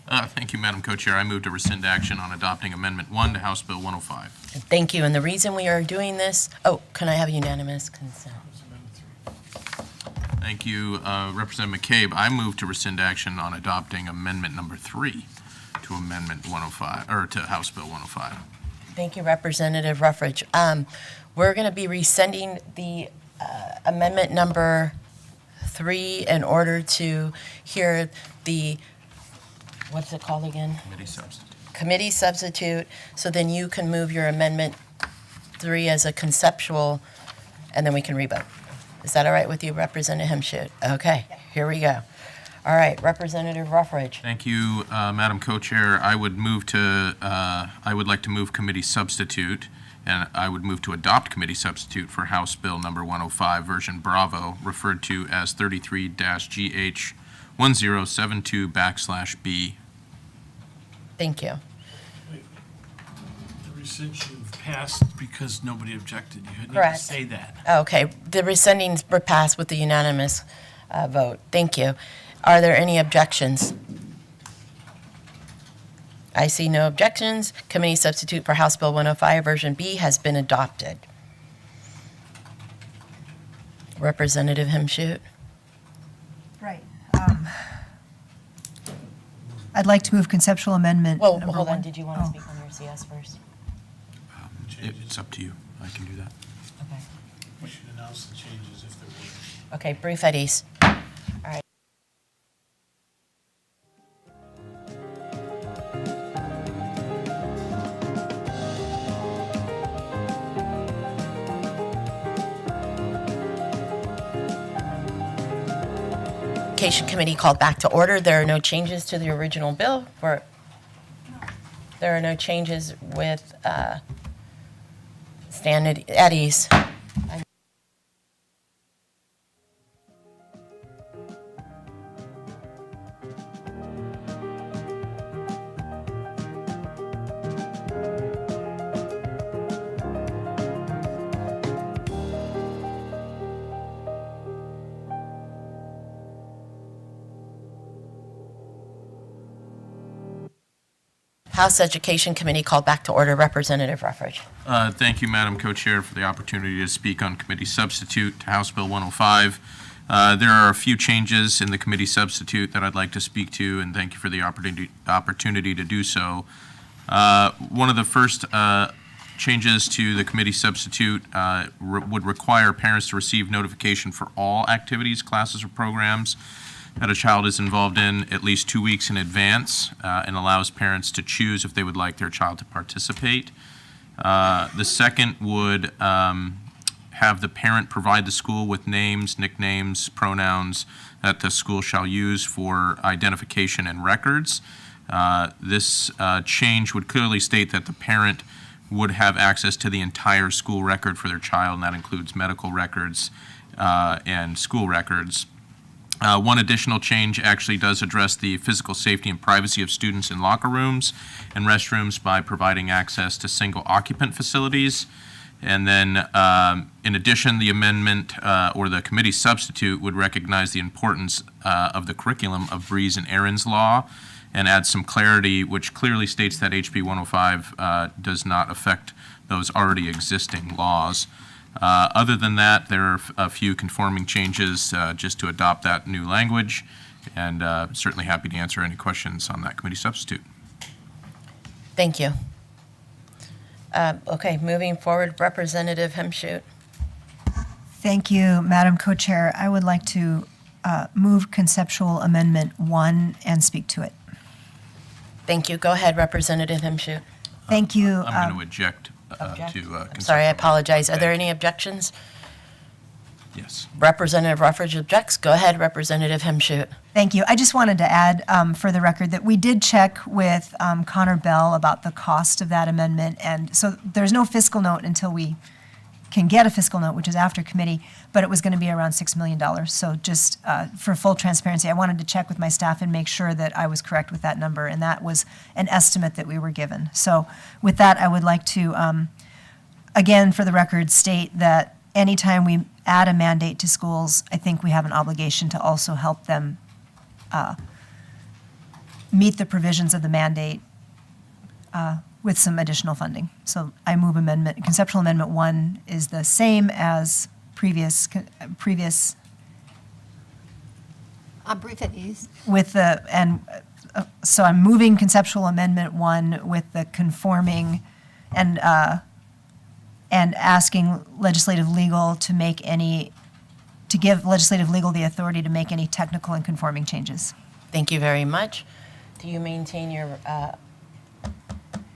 Thank you, Madam Co-Chair. I move to rescind action on adopting Amendment 1 to House Bill 105. Thank you. And the reason we are doing this, can I have unanimous consent? Thank you, Representative McCabe. I move to rescind action on adopting Amendment number 3 to Amendment 105, or to House Bill 105. Thank you, Representative Ruffridge. We're going to be rescinding the amendment number 3 in order to hear the, what's it called again? Committee substitute. Committee substitute, so then you can move your amendment 3 as a conceptual, and then we can revote. Is that all right with you, Representative Hemschut? Okay, here we go. All right, Representative Ruffridge. Thank you, Madam Co-Chair. I would like to move committee substitute, and I would move to adopt committee substitute for House Bill number 105, version Bravo, referred to as 33-GH1072/B. Thank you. The rescission passed because nobody objected. You need to Correct. say that. Okay, the rescindings were passed with the unanimous vote. Thank you. Are there any objections? I see no objections. Committee substitute for House Bill 105, version B, has been adopted. Representative Hemschut. Right. I'd like to move conceptual amendment. Well, number hold on. 1. Did you want to speak on your CS first? It's up to you. I can do that. Okay. We should announce the changes if there were. Okay, brief at ease. All right. Education Committee called back to order. There are no changes to the original bill. There are no changes with stand at ease. House Education Committee called back to order. Representative Ruffridge. Thank you, Madam Co-Chair, for the opportunity to speak on committee substitute to House Bill 105. There are a few changes in the committee substitute that I'd like to speak to, and thank you for the opportunity to do so. One of the first changes to the committee substitute would require parents to receive notification for all activities, classes, or programs that a child is involved in at least 2 weeks in advance, and allows parents to choose if they would like their child to participate. The second would have the parent provide the school with names, nicknames, pronouns that the school shall use for identification and records. This change would clearly state that the parent would have access to the entire school record for their child, and that includes medical records and school records. One additional change actually does address the physical safety and privacy of students in locker rooms and restrooms by providing access to single occupant facilities. And then, in addition, the amendment or the committee substitute would recognize the importance of the curriculum of Breeze and Aaron's Law and add some clarity, which clearly states that HB 105 does not affect those already existing laws. Other than that, there are a few conforming changes just to adopt that new language, and certainly happy to answer any questions on that committee substitute. Thank you. Okay, moving forward, Representative Hemschut. Thank you, Madam Co-Chair. I would like to move conceptual amendment 1 and speak to it. Thank you. Go ahead, Representative Hemschut. Thank you. I'm going to object Object? to I'm sorry, I apologize. Are there any objections? Yes. Representative Ruffridge objects. Go ahead, Representative Hemschut. Thank you. I just wanted to add for the record that we did check with Connor Bell about the cost of that amendment. And so there's no fiscal note until we can get a fiscal note, which is after committee, but it was going to be around $6 million. So just for full transparency, I wanted to check with my staff and make sure that I was correct with that number. And that was an estimate that we were given. So with that, I would like to, again, for the record, state that anytime we add a mandate to schools, I think we have an obligation to also help them meet the provisions of the mandate with some additional funding. So I move conceptual amendment 1 is the same as previous Brief at ease. with the, so I'm moving conceptual amendment 1 with the conforming and asking legislative legal to give legislative legal the authority to make any technical and conforming changes. Thank you very much. Do you maintain your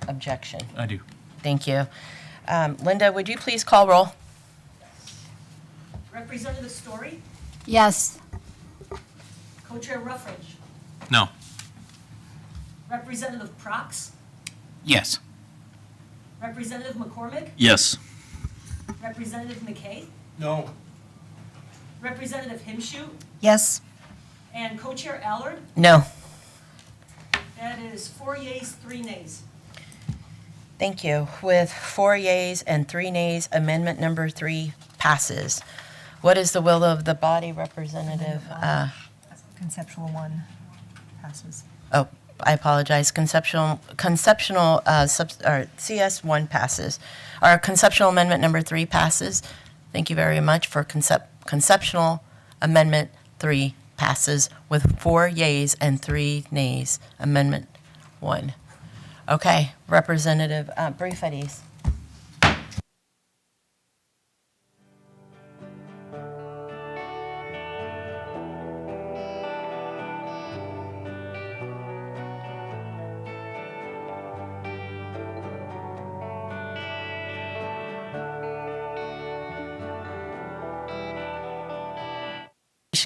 objection? I do. Thank you. Linda, would you please call roll? Representative Story, Yes. Co-Chair Ruffridge, No. Representative Prox, Yes. Representative McCormick, Yes. Representative McKay, No. Representative Himshoot, Yes? and Co-Chair Allard. No. That is 4 yeas, 3 nays. Thank you. With 4 yeas and 3 nays, amendment number 3 passes. What is the will of the body, Representative? Conceptual 1 passes. Oh, I apologize. Conceptual, or CS1 passes. Our conceptual amendment number 3 passes. Thank you very much for conceptual amendment 3 passes with 4 yeas and 3 nays. Amendment 1. Okay, Representative brief at ease.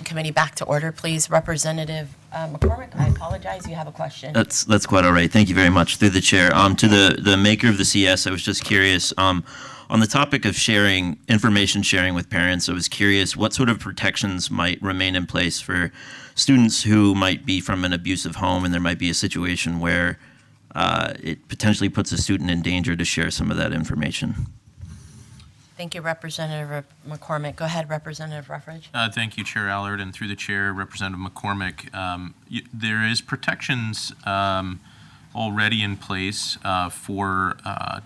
Committee back to order, please. Representative McCormick, I apologize, you have a question. That's quite all right. Thank you very much. Through the chair, to the maker of the CS, I was just curious, on the topic of information sharing with parents, I was curious what sort of protections might remain in place for students who might be from an abusive home, and there might be a situation where it potentially puts a student in danger to share some of that information. Thank you, Representative McCormick. Go ahead, Representative Ruffridge. Thank you, Chair Allard, and through the chair, Representative McCormick. There is protections already in place for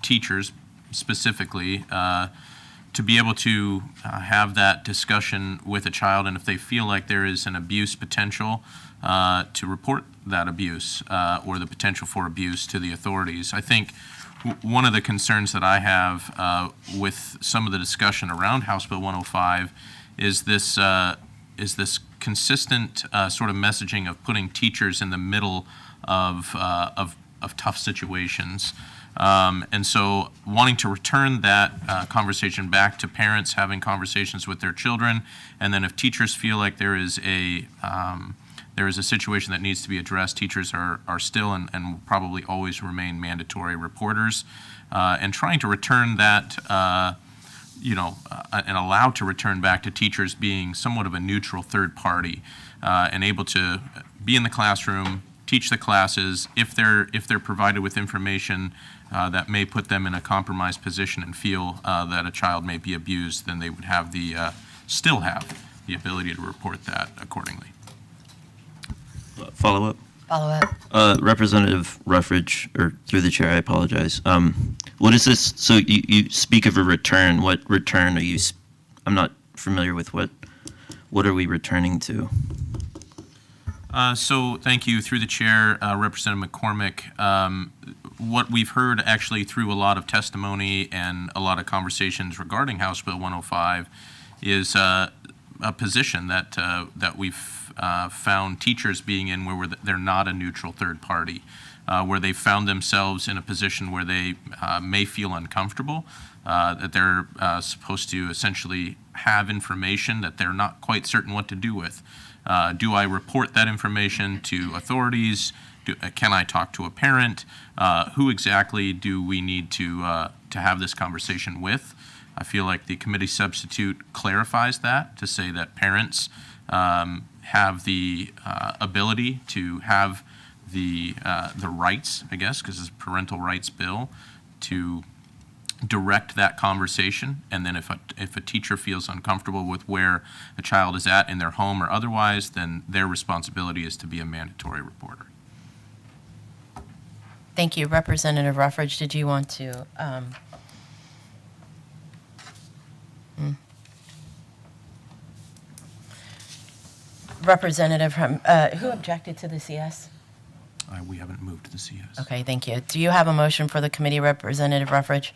teachers specifically to be able to have that discussion with a child, and if they feel like there is an abuse potential, to report that abuse or the potential for abuse to the authorities. I think one of the concerns that I have with some of the discussion around House Bill 105 is this consistent sort of messaging of putting teachers in the middle of tough situations. And so wanting to return that conversation back to parents having conversations with their children, and then if teachers feel like there is a situation that needs to be addressed, teachers are still and will probably always remain mandatory reporters, and trying to return that, and allowed to return back to teachers being somewhat of a neutral third party, and able to be in the classroom, teach the classes. If they're provided with information that may put them in a compromised position and feel that a child may be abused, then they would have still have the ability to report that accordingly. Follow-up? Follow-up. Representative Ruffridge, or through the chair, I apologize. What is this? So you speak of a return. What return are you? I'm not familiar with what are we returning to? So thank you. Through the chair, Representative McCormick, what we've heard actually through a lot of testimony and a lot of conversations regarding House Bill 105 is a position that we've found teachers being in where they're not a neutral third party, where they found themselves in a position where they may feel uncomfortable, that they're supposed to essentially have information that they're not quite certain what to do with. Do I report that information to authorities? Can I talk to a parent? Who exactly do we need to have this conversation with? I feel like the committee substitute clarifies that to say that parents have the ability to have the rights, I guess, because it's a parental rights bill, to direct that conversation, and then if a teacher feels uncomfortable with where a child is at in their home or otherwise, then their responsibility is to be a mandatory reporter. Thank you. Representative Ruffridge, did you want to? Representative from, who objected to the CS? We haven't moved to the CS. Okay, thank you. Do you have a motion for the committee, Representative Ruffridge?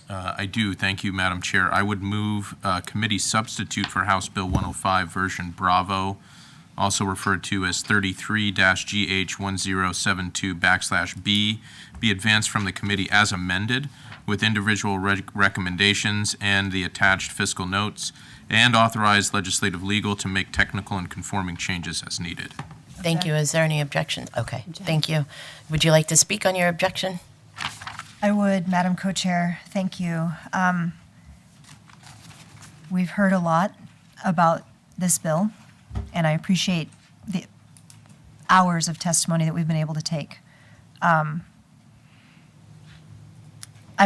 I do. Thank you, Madam Chair. I would move committee substitute for House Bill 105 version Bravo, also referred to as 33-GH1072/B, be advanced from the committee as amended with individual recommendations and the attached fiscal notes, and authorize legislative legal to make technical and conforming changes as needed. Thank you. Is there any objection? Okay, thank you. Would you like to speak on your objection? I would, Madam Co-Chair. Thank you. We've heard a lot about this bill, and I appreciate the hours of testimony that we've been able to take. I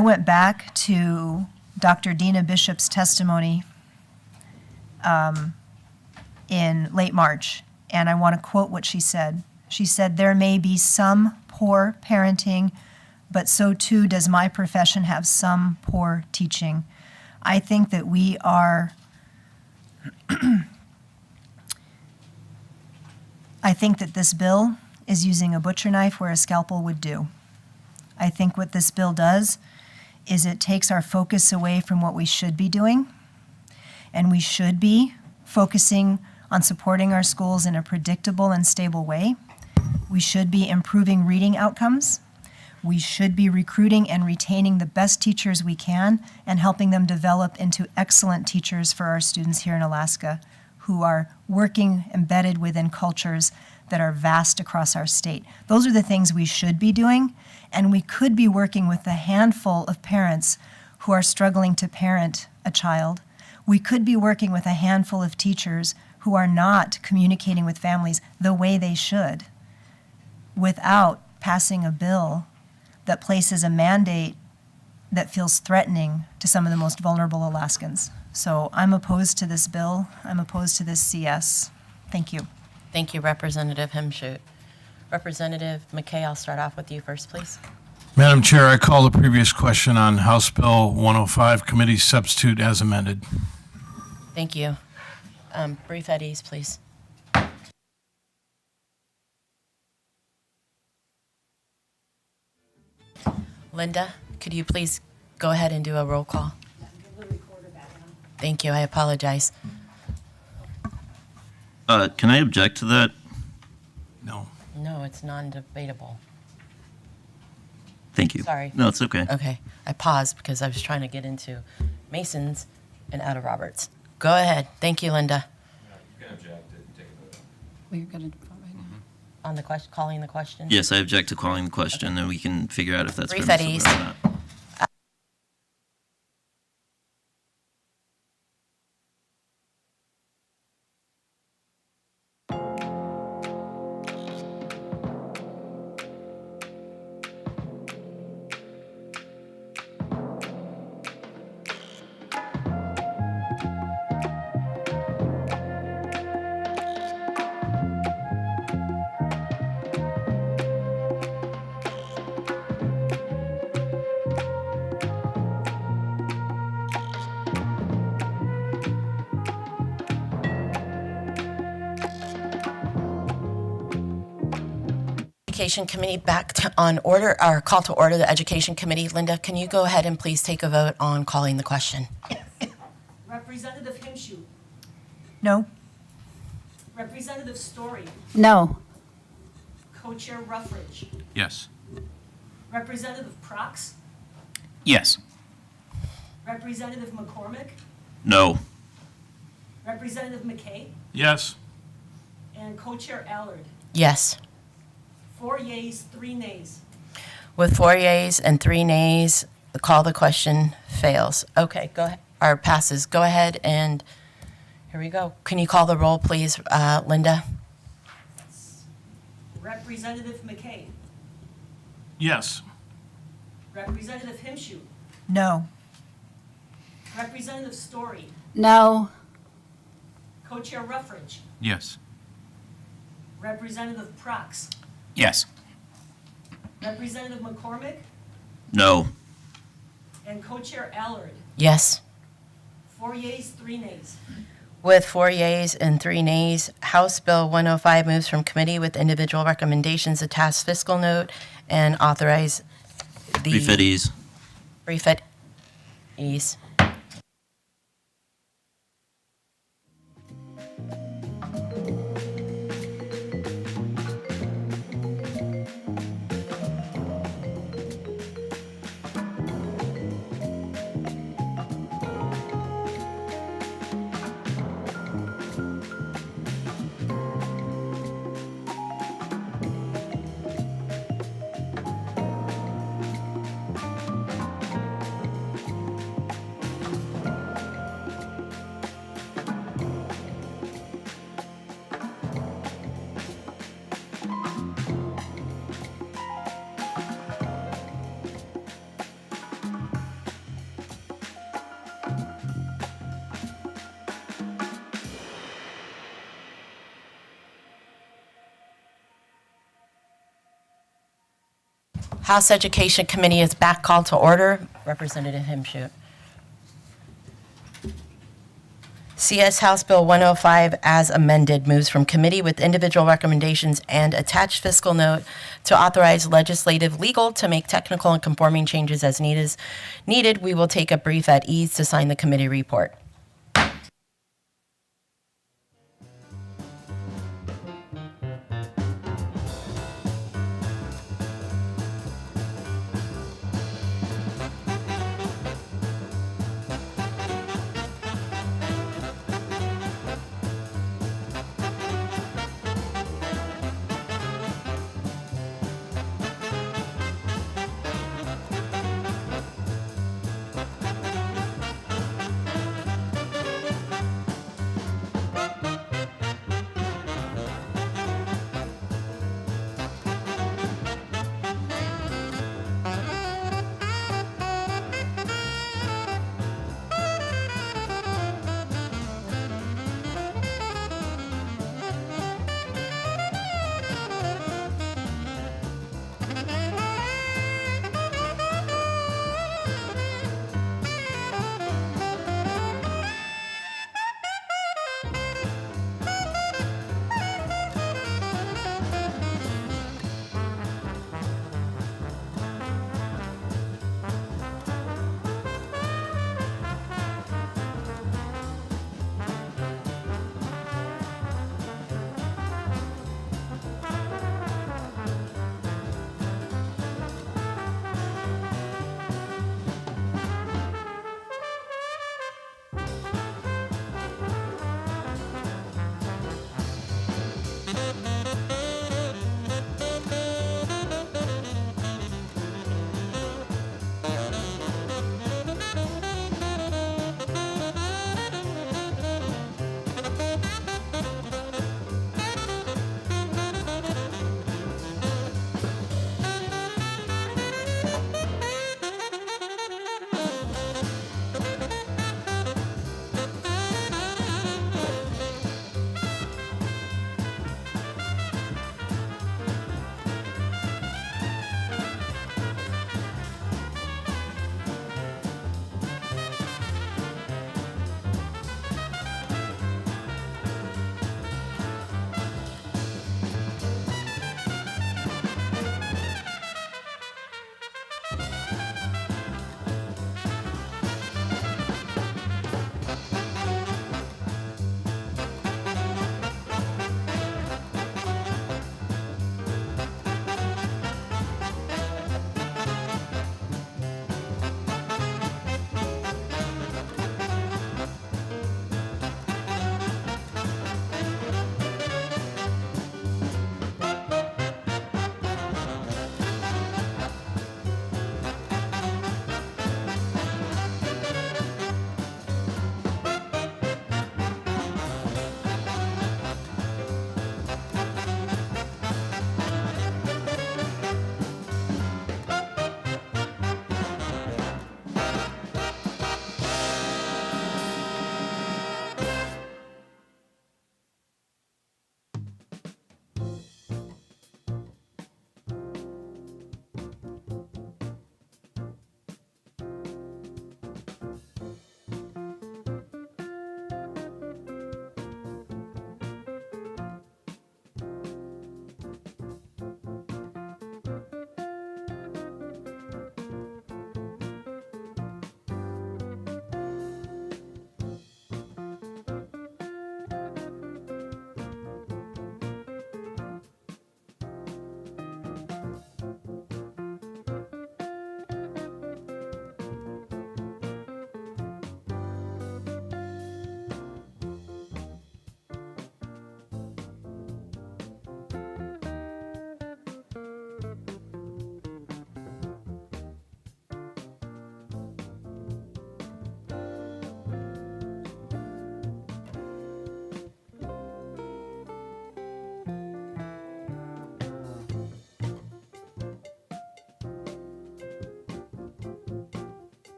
went back to Dr. Dina Bishop's testimony in late March, and I want to quote what she said. She said, "There may be some poor parenting, but so too does my profession have some poor teaching." I think that we are, I think that this bill is using a butcher knife where a scalpel would do. I think what this bill does is it takes our focus away from what we should be doing, and we should be focusing on supporting our schools in a predictable and stable way. We should be improving reading outcomes. We should be recruiting and retaining the best teachers we can and helping them develop into excellent teachers for our students here in Alaska who are working embedded within cultures that are vast across our state. Those are the things we should be doing, and we could be working with a handful of parents who are struggling to parent a child. We could be working with a handful of teachers who are not communicating with families the way they should without passing a bill that places a mandate that feels threatening to some of the most vulnerable Alaskans. So I'm opposed to this bill. I'm opposed to this CS. Thank you. Thank you, Representative Hemshoot. Representative McKay, I'll start off with you first, please. Madam Chair, I call the previous question on House Bill 105, committee substitute as amended. Thank you. Brief at ease, please. Linda, could you please go ahead and do a roll call? Thank you. I apologize. Can I object to that? No. No, it's non-debatable. Thank you. Sorry. No, it's okay. Okay. I paused because I was trying to get into Masons and out of Roberts. Go ahead. Thank you, Linda. We're going to vote right now. On the question, calling the question? Yes, I object to calling the question, and we can figure out if that's Brief at permissible ease. or not. Education Committee back on order, or call to order the Education Committee. Linda, can you go ahead and please take a vote on calling the question? Representative Hemshoot. No? Representative Story. No. Co-Chair Ruffridge. Yes. Representative Prox. Yes. Representative McCormick. No. Representative McKay. Yes. And Co-Chair Allard. Yes. 4 yeas, 3 nays. With 4 yeas and 3 nays, the call the question fails. Okay, go ahead, or passes. Go ahead and, here we go. Can you call the roll, please, Linda? Representative McKay. Yes. Representative Hemshoot. No. Representative Story, No. Co-Chair Ruffridge, Yes. Representative Prox, Yes. Representative McCormick, No. and Co-Chair Allard. Yes. 4 yeas, 3 nays. With 4 yeas and 3 nays, House Bill 105 moves from committee with individual recommendations attached fiscal note and authorize the Refitties. refit-ees. House Education Committee is back called to order. Representative Himshoot. CS House Bill 105 as amended moves from committee with individual recommendations and attached fiscal note to authorize legislative legal to make technical and conforming changes as needed. We will take a brief at ease to sign the committee report.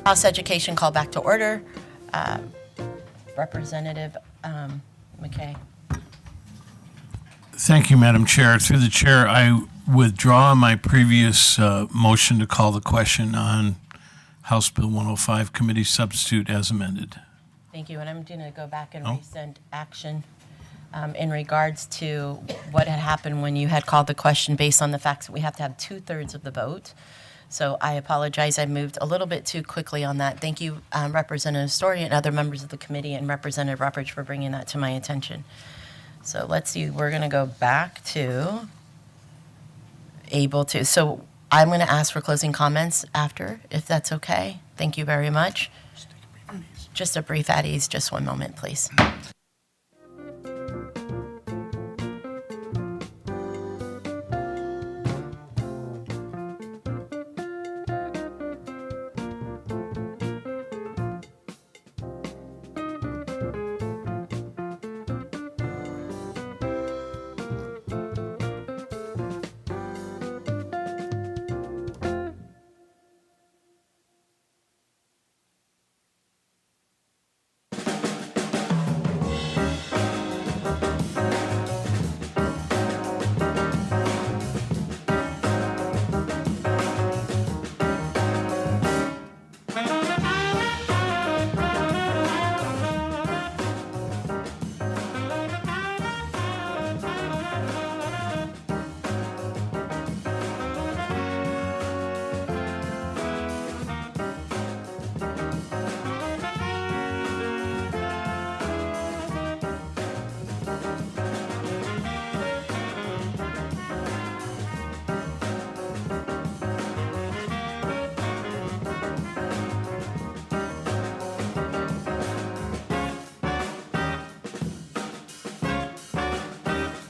House Education called back to order. Representative McKay. Thank you, Madam Chair. Through the chair, I withdraw my previous motion to call the question on House Bill 105 committee substitute as amended. Thank you, and I'm going to go back and rescind action in regards to what had happened when you had called the question based on the facts that we have to have 2/3 of the vote. So I apologize, I moved a little bit too quickly on that. Thank you, Representative Story and other members of the committee and Representative Ruppert for bringing that to my attention. So let's see, we're going to go back to so I'm going to ask for closing comments after, if that's okay. Thank you very much. Just a brief at ease, just one moment, please.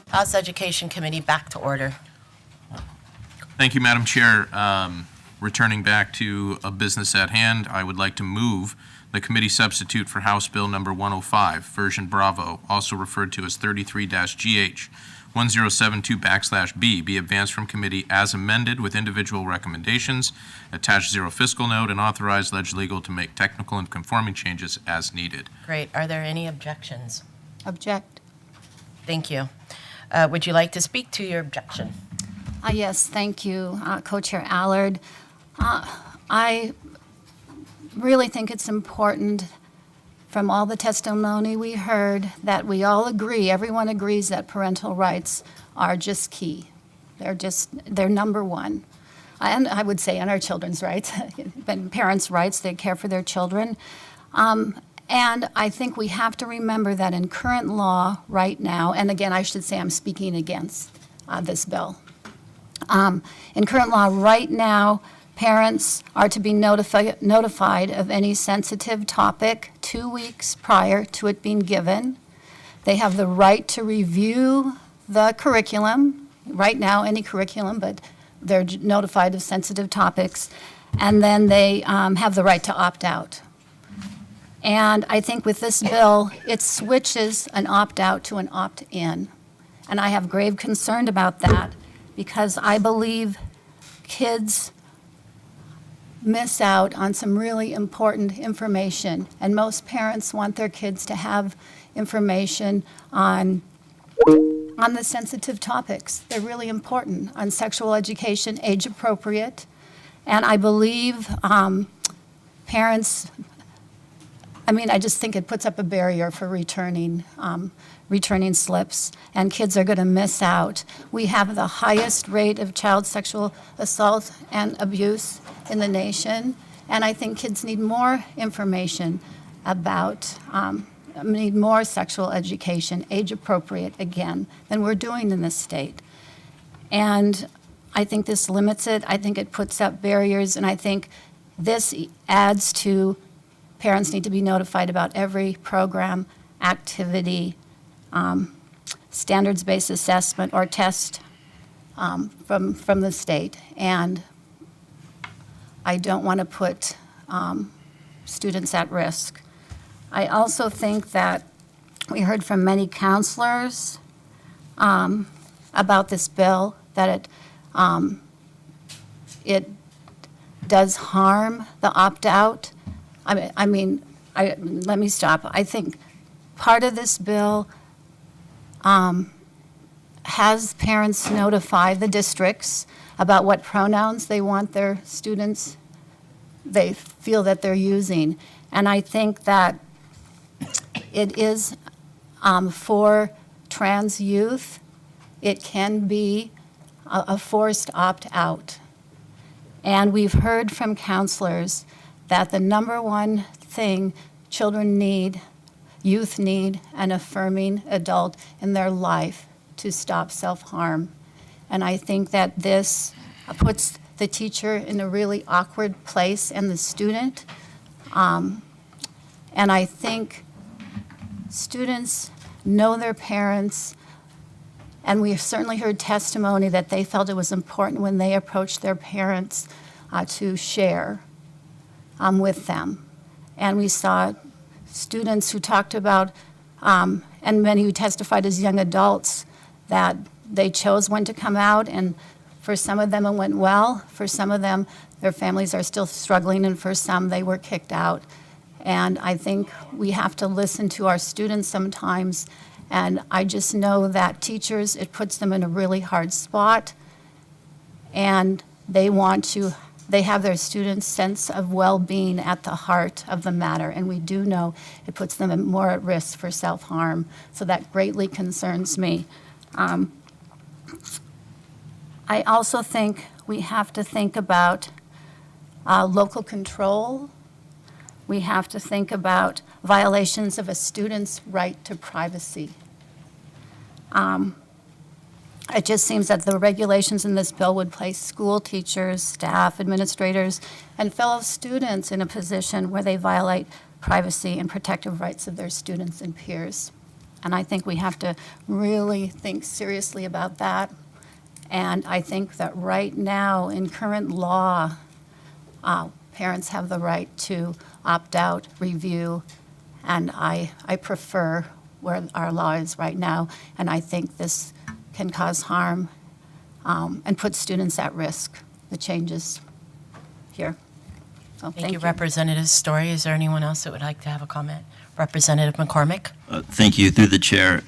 House Education Committee back to order. Thank you, Madam Chair. Returning back to a business at hand, I would like to move the committee substitute for House Bill number 105, version Bravo, also referred to as 33-GH 1072/B, be advanced from committee as amended with individual recommendations, attached zero fiscal note, and authorize legal to make technical and conforming changes as needed. Great. Are there any objections? Object. Thank you. Would you like to speak to your objection? Yes, thank you, Co-Chair Allard. I really think it's important from all the testimony we heard that we all agree, everyone agrees that parental rights are just key. They're number one. And I would say, and our children's rights, and parents' rights, they care for their children. And I think we have to remember that in current law right now, and again, I should say I'm speaking against this bill. In current law right now, parents are to be notified of any sensitive topic 2 weeks prior to it being given. They have the right to review the curriculum, right now any curriculum, but they're notified of sensitive topics, and then they have the right to opt out. And I think with this bill, it switches an opt-out to an opt-in. And I have grave concern about that because I believe kids miss out on some really important information. And most parents want their kids to have information on the sensitive topics. They're really important, on sexual education, age appropriate. And I believe parents, I just think it puts up a barrier for returning slips, and kids are going to miss out. We have the highest rate of child sexual assault and abuse in the nation, and I think kids need more information about, need more sexual education, age appropriate again, than we're doing in this state. And I think this limits it. I think it puts up barriers, and I think this adds to parents need to be notified about every program, activity, standards-based assessment or test from the state. And I don't want to put students at risk. I also think that we heard from many counselors about this bill, that it does harm the opt-out. let me stop. I think part of this bill has parents notify the districts about what pronouns they want their students, they feel that they're using. And I think that it is for trans youth, it can be a forced opt-out. And we've heard from counselors that the number one thing children need, youth need, an affirming adult in their life to stop self-harm. And I think that this puts the teacher in a really awkward place and the student. And I think students know their parents, and we've certainly heard testimony that they felt it was important when they approached their parents to share with them. And we saw students who talked about, and many who testified as young adults, that they chose when to come out, and for some of them it went well. For some of them, their families are still struggling, and for some, they were kicked out. And I think we have to listen to our students sometimes, and I just know that teachers, it puts them in a really hard spot, and they have their students' sense of well-being at the heart of the matter, and we do know it puts them more at risk for self-harm, so that greatly concerns me. I also think we have to think about local control. We have to think about violations of a student's right to privacy. It just seems that the regulations in this bill would place school teachers, staff, administrators, and fellow students in a position where they violate privacy and protective rights of their students and peers. And I think we have to really think seriously about that. And I think that right now, in current law, parents have the right to opt out, review, and I prefer where our law is right now, and I think this can cause harm and put students at risk, the changes here. So Thank you, Representative Story. Is there anyone else that would like to have a comment? Representative McCormick? Thank you, through the chair.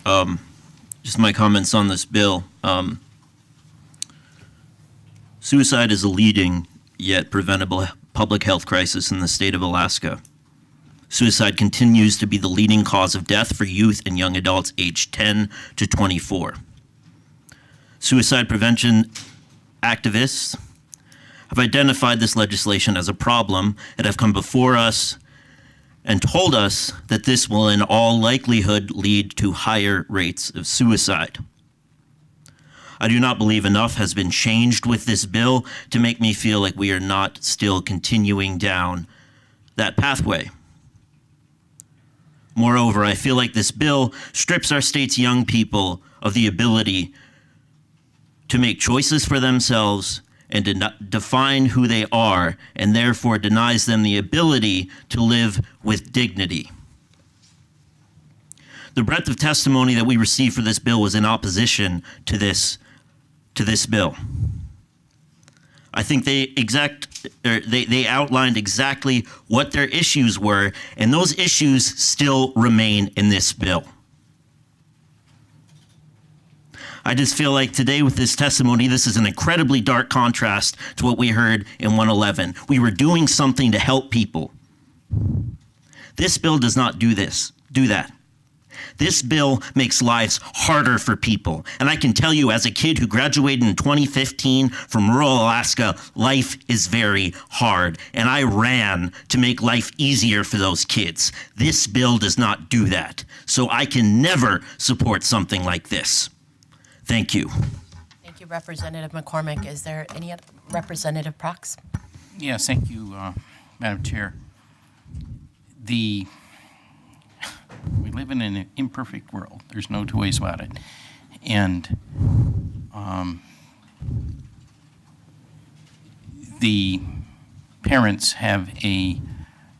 Just my comments on this bill. Suicide is a leading yet preventable public health crisis in the state of Alaska. Suicide continues to be the leading cause of death for youth and young adults aged 10 to 24. Suicide prevention activists have identified this legislation as a problem and have come before us and told us that this will in all likelihood lead to higher rates of suicide. I do not believe enough has been changed with this bill to make me feel like we are not still continuing down that pathway. Moreover, I feel like this bill strips our state's young people of the ability to make choices for themselves and to define who they are, and therefore denies them the ability to live with dignity. The breadth of testimony that we received for this bill was in opposition to this bill. I think they outlined exactly what their issues were, and those issues still remain in this bill. I just feel like today with this testimony, this is an incredibly dark contrast to what we heard in 111. We were doing something to help people. This bill does not do that. This bill makes lives harder for people. And I can tell you, as a kid who graduated in 2015 from rural Alaska, life is very hard. And I ran to make life easier for those kids. This bill does not do that. So I can never support something like this. Thank you. Thank you, Representative McCormick. Is there any other? Representative Prox? Yes, thank you, Madam Chair. We live in an imperfect world. There's no two ways about it. And the parents have a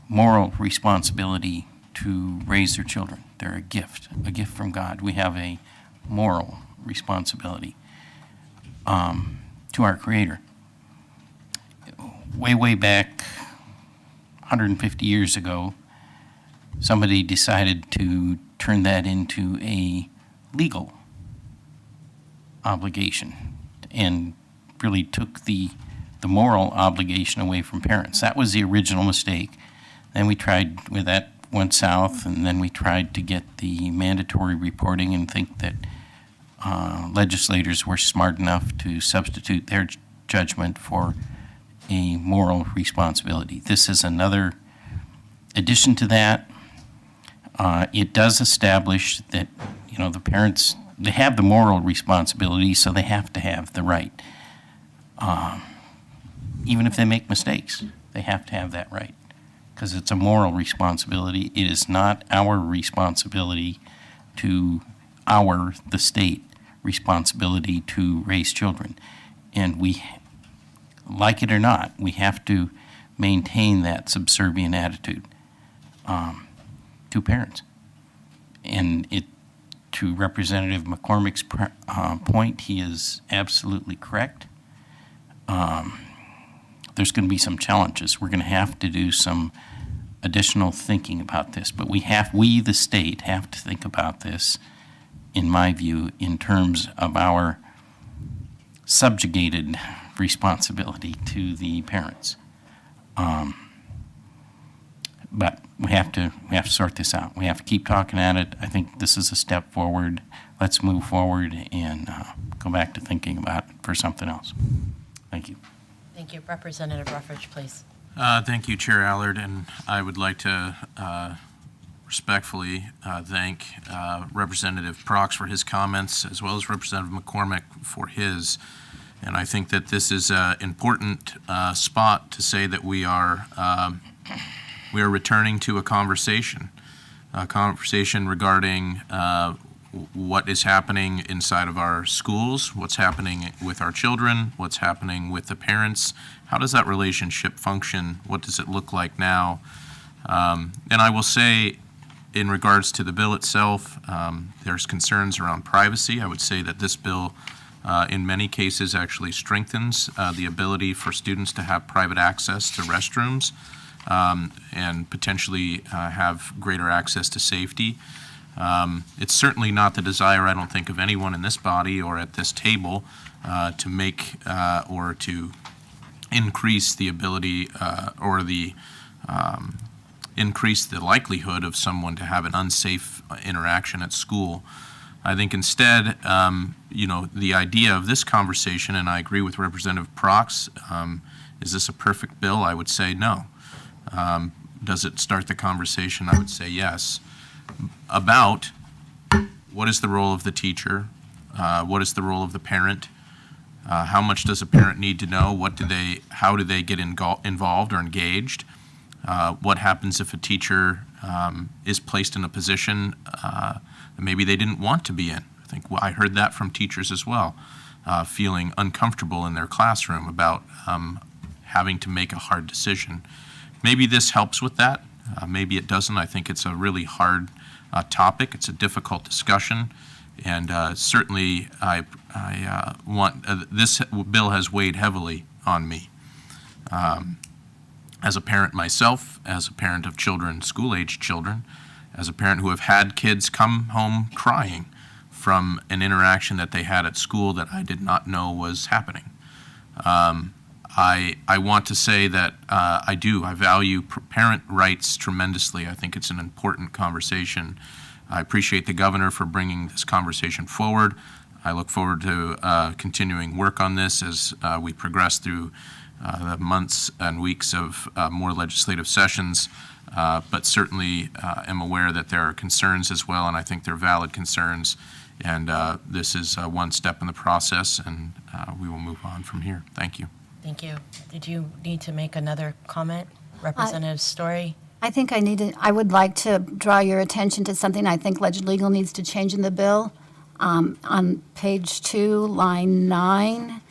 moral responsibility to raise their children. They're a gift from God. We have a moral responsibility to our Creator. Way back 150 years ago, somebody decided to turn that into a legal obligation and really took the moral obligation away from parents. That was the original mistake. Then we tried with that, went south, and then we tried to get the mandatory reporting and think that legislators were smart enough to substitute their judgment for a moral responsibility. This is another addition to that. It does establish that, you know, the parents, they have the moral responsibility, so they have to have the right. Even if they make mistakes, they have to have that right, because it's a moral responsibility. It is not our responsibility the state responsibility to raise children. And we, like it or not, we have to maintain that subservient attitude to parents. And to Representative McCormick's point, he is absolutely correct. There's going to be some challenges. We're going to have to do some additional thinking about this, but we, the state, have to think about this, in my view, in terms of our subjugated responsibility to the parents. But we have to sort this out. We have to keep talking at it. I think this is a step forward. Let's move forward and go back to thinking about it for something else. Thank you. Thank you. Representative Ruffridge, please. Thank you, Chair Allard, and I would like to respectfully thank Representative Prox for his comments, as well as Representative McCormick for his. And I think that this is an important spot to say that we are returning to a conversation regarding what is happening inside of our schools, what's happening with our children, what's happening with the parents. How does that relationship function? What does it look like now? And I will say, in regards to the bill itself, there's concerns around privacy. I would say that this bill, in many cases, actually strengthens the ability for students to have private access to restrooms and potentially have greater access to safety. It's certainly not the desire, I don't think, of anyone in this body or at this table to make or to increase the ability or the increase the likelihood of someone to have an unsafe interaction at school. I think instead, the idea of this conversation, and I agree with Representative Prox, is this a perfect bill? I would say no. Does it start the conversation? I would say yes. About what is the role of the teacher? What is the role of the parent? How much does a parent need to know? How do they get involved or engaged? What happens if a teacher is placed in a position that maybe they didn't want to be in? I heard that from teachers as well, feeling uncomfortable in their classroom about having to make a hard decision. Maybe this helps with that. Maybe it doesn't. I think it's a really hard topic. It's a difficult discussion, and certainly I want this bill has weighed heavily on me. As a parent myself, as a parent of children, school-age children, as a parent who have had kids come home crying from an interaction that they had at school that I did not know was happening. I want to say that I value parent rights tremendously. I think it's an important conversation. I appreciate the governor for bringing this conversation forward. I look forward to continuing work on this as we progress through the months and weeks of more legislative sessions, but certainly am aware that there are concerns as well, and I think they're valid concerns. And this is one step in the process, and we will move on from here. Thank you. Thank you. Did you need to make another comment, Representative Story? I think I would like to draw your attention to something I think Legal needs to change in the bill. On page 2, line 9,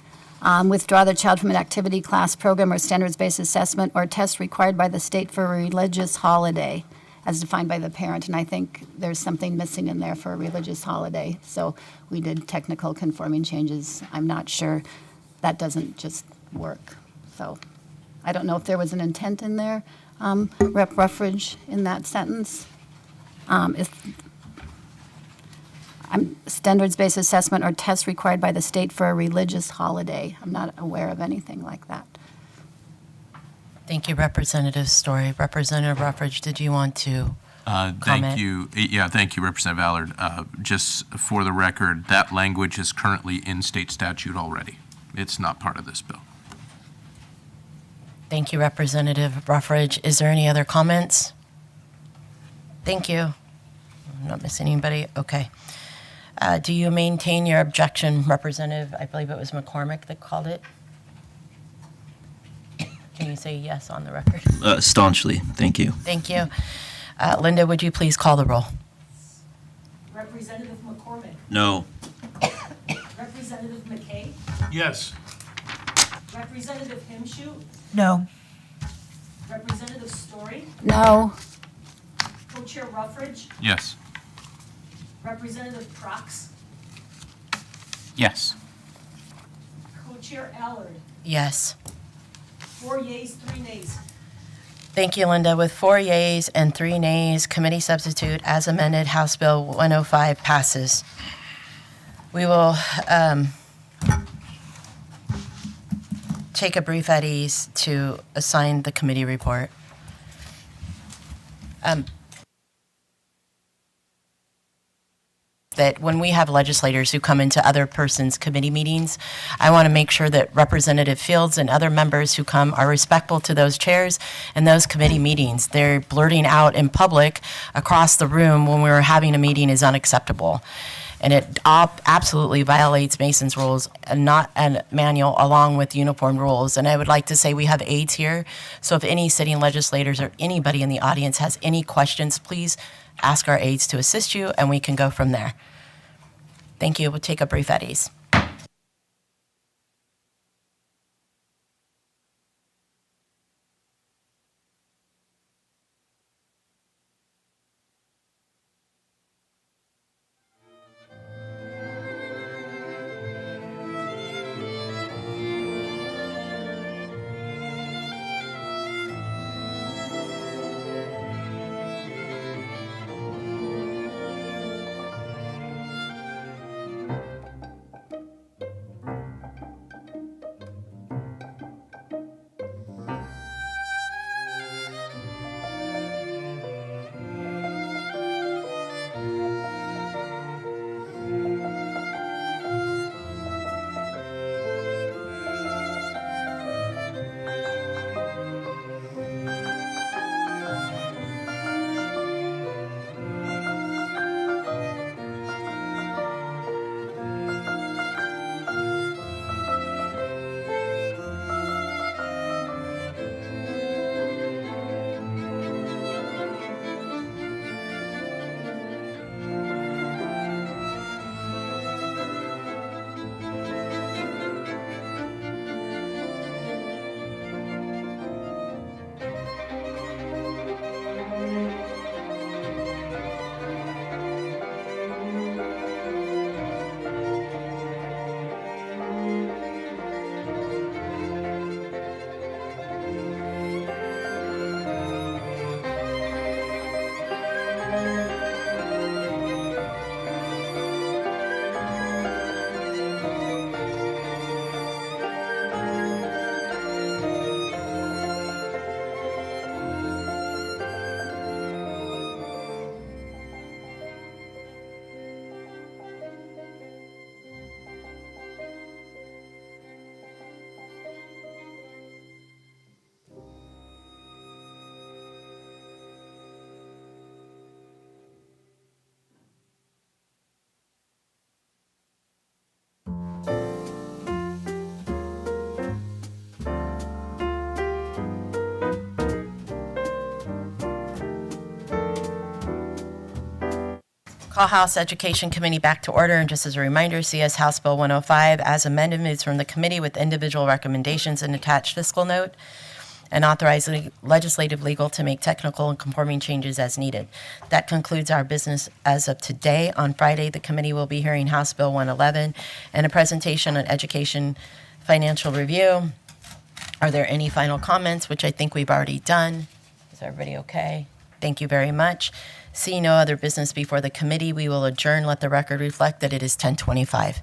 withdraw the child from an activity class program or standards-based assessment or test required by the state for a religious holiday as defined by the parent. And I think there's something missing in there for a religious holiday. So we did technical conforming changes. I'm not sure that doesn't just work. So I don't know if there was an intent in there, Rep. Ruffridge, in that sentence. If standards-based assessment or tests required by the state for a religious holiday. I'm not aware of anything like that. Thank you, Representative Story. Representative Ruffridge, did you want to comment? Thank you. Yeah, thank you, Representative Allard. Just for the record, that language is currently in state statute already. It's not part of this bill. Thank you, Representative Ruffridge. Is there any other comments? Thank you. I'm not missing anybody. Okay. Do you maintain your objection, Representative? I believe it was McCormick that called it. Can you say yes on the record? Staunchly, thank you. Thank you. Linda, would you please call the roll? Representative McCormick. No. Representative McKay. Yes. Representative Himshoot. No. Representative Story. No. Co-Chair Ruffridge. Yes. Representative Prox. Yes. Co-Chair Allard. Yes. 4 yeas, 3 nays. Thank you, Linda. With 4 yeas and 3 nays, committee substitute as amended, House Bill 105 passes. We will take a brief at ease to assign the committee report. That when we have legislators who come into other persons' committee meetings, I want to make sure that Representative Fields and other members who come are respectful to those chairs and those committee meetings. They're blurting out in public across the room when we're having a meeting is unacceptable. And it absolutely violates Mason's rules and not a manual along with uniform rules. And I would like to say we have aides here. So if any sitting legislators or anybody in the audience has any questions, please ask our aides to assist you and we can go from there. Thank you. We'll take a brief at ease. Call House Education Committee back to order. And just as a reminder, CS House Bill 105 as amended moves from the committee with individual recommendations and attached fiscal note and authorize legislative legal to make technical and conforming changes as needed. That concludes our business as of today. On Friday, the committee will be hearing House Bill 111 and a presentation on education financial review. Are there any final comments, which I think we've already done? Is everybody okay? Thank you very much. Seeing no other business before the committee, we will adjourn. Let the record reflect that it is 10:25.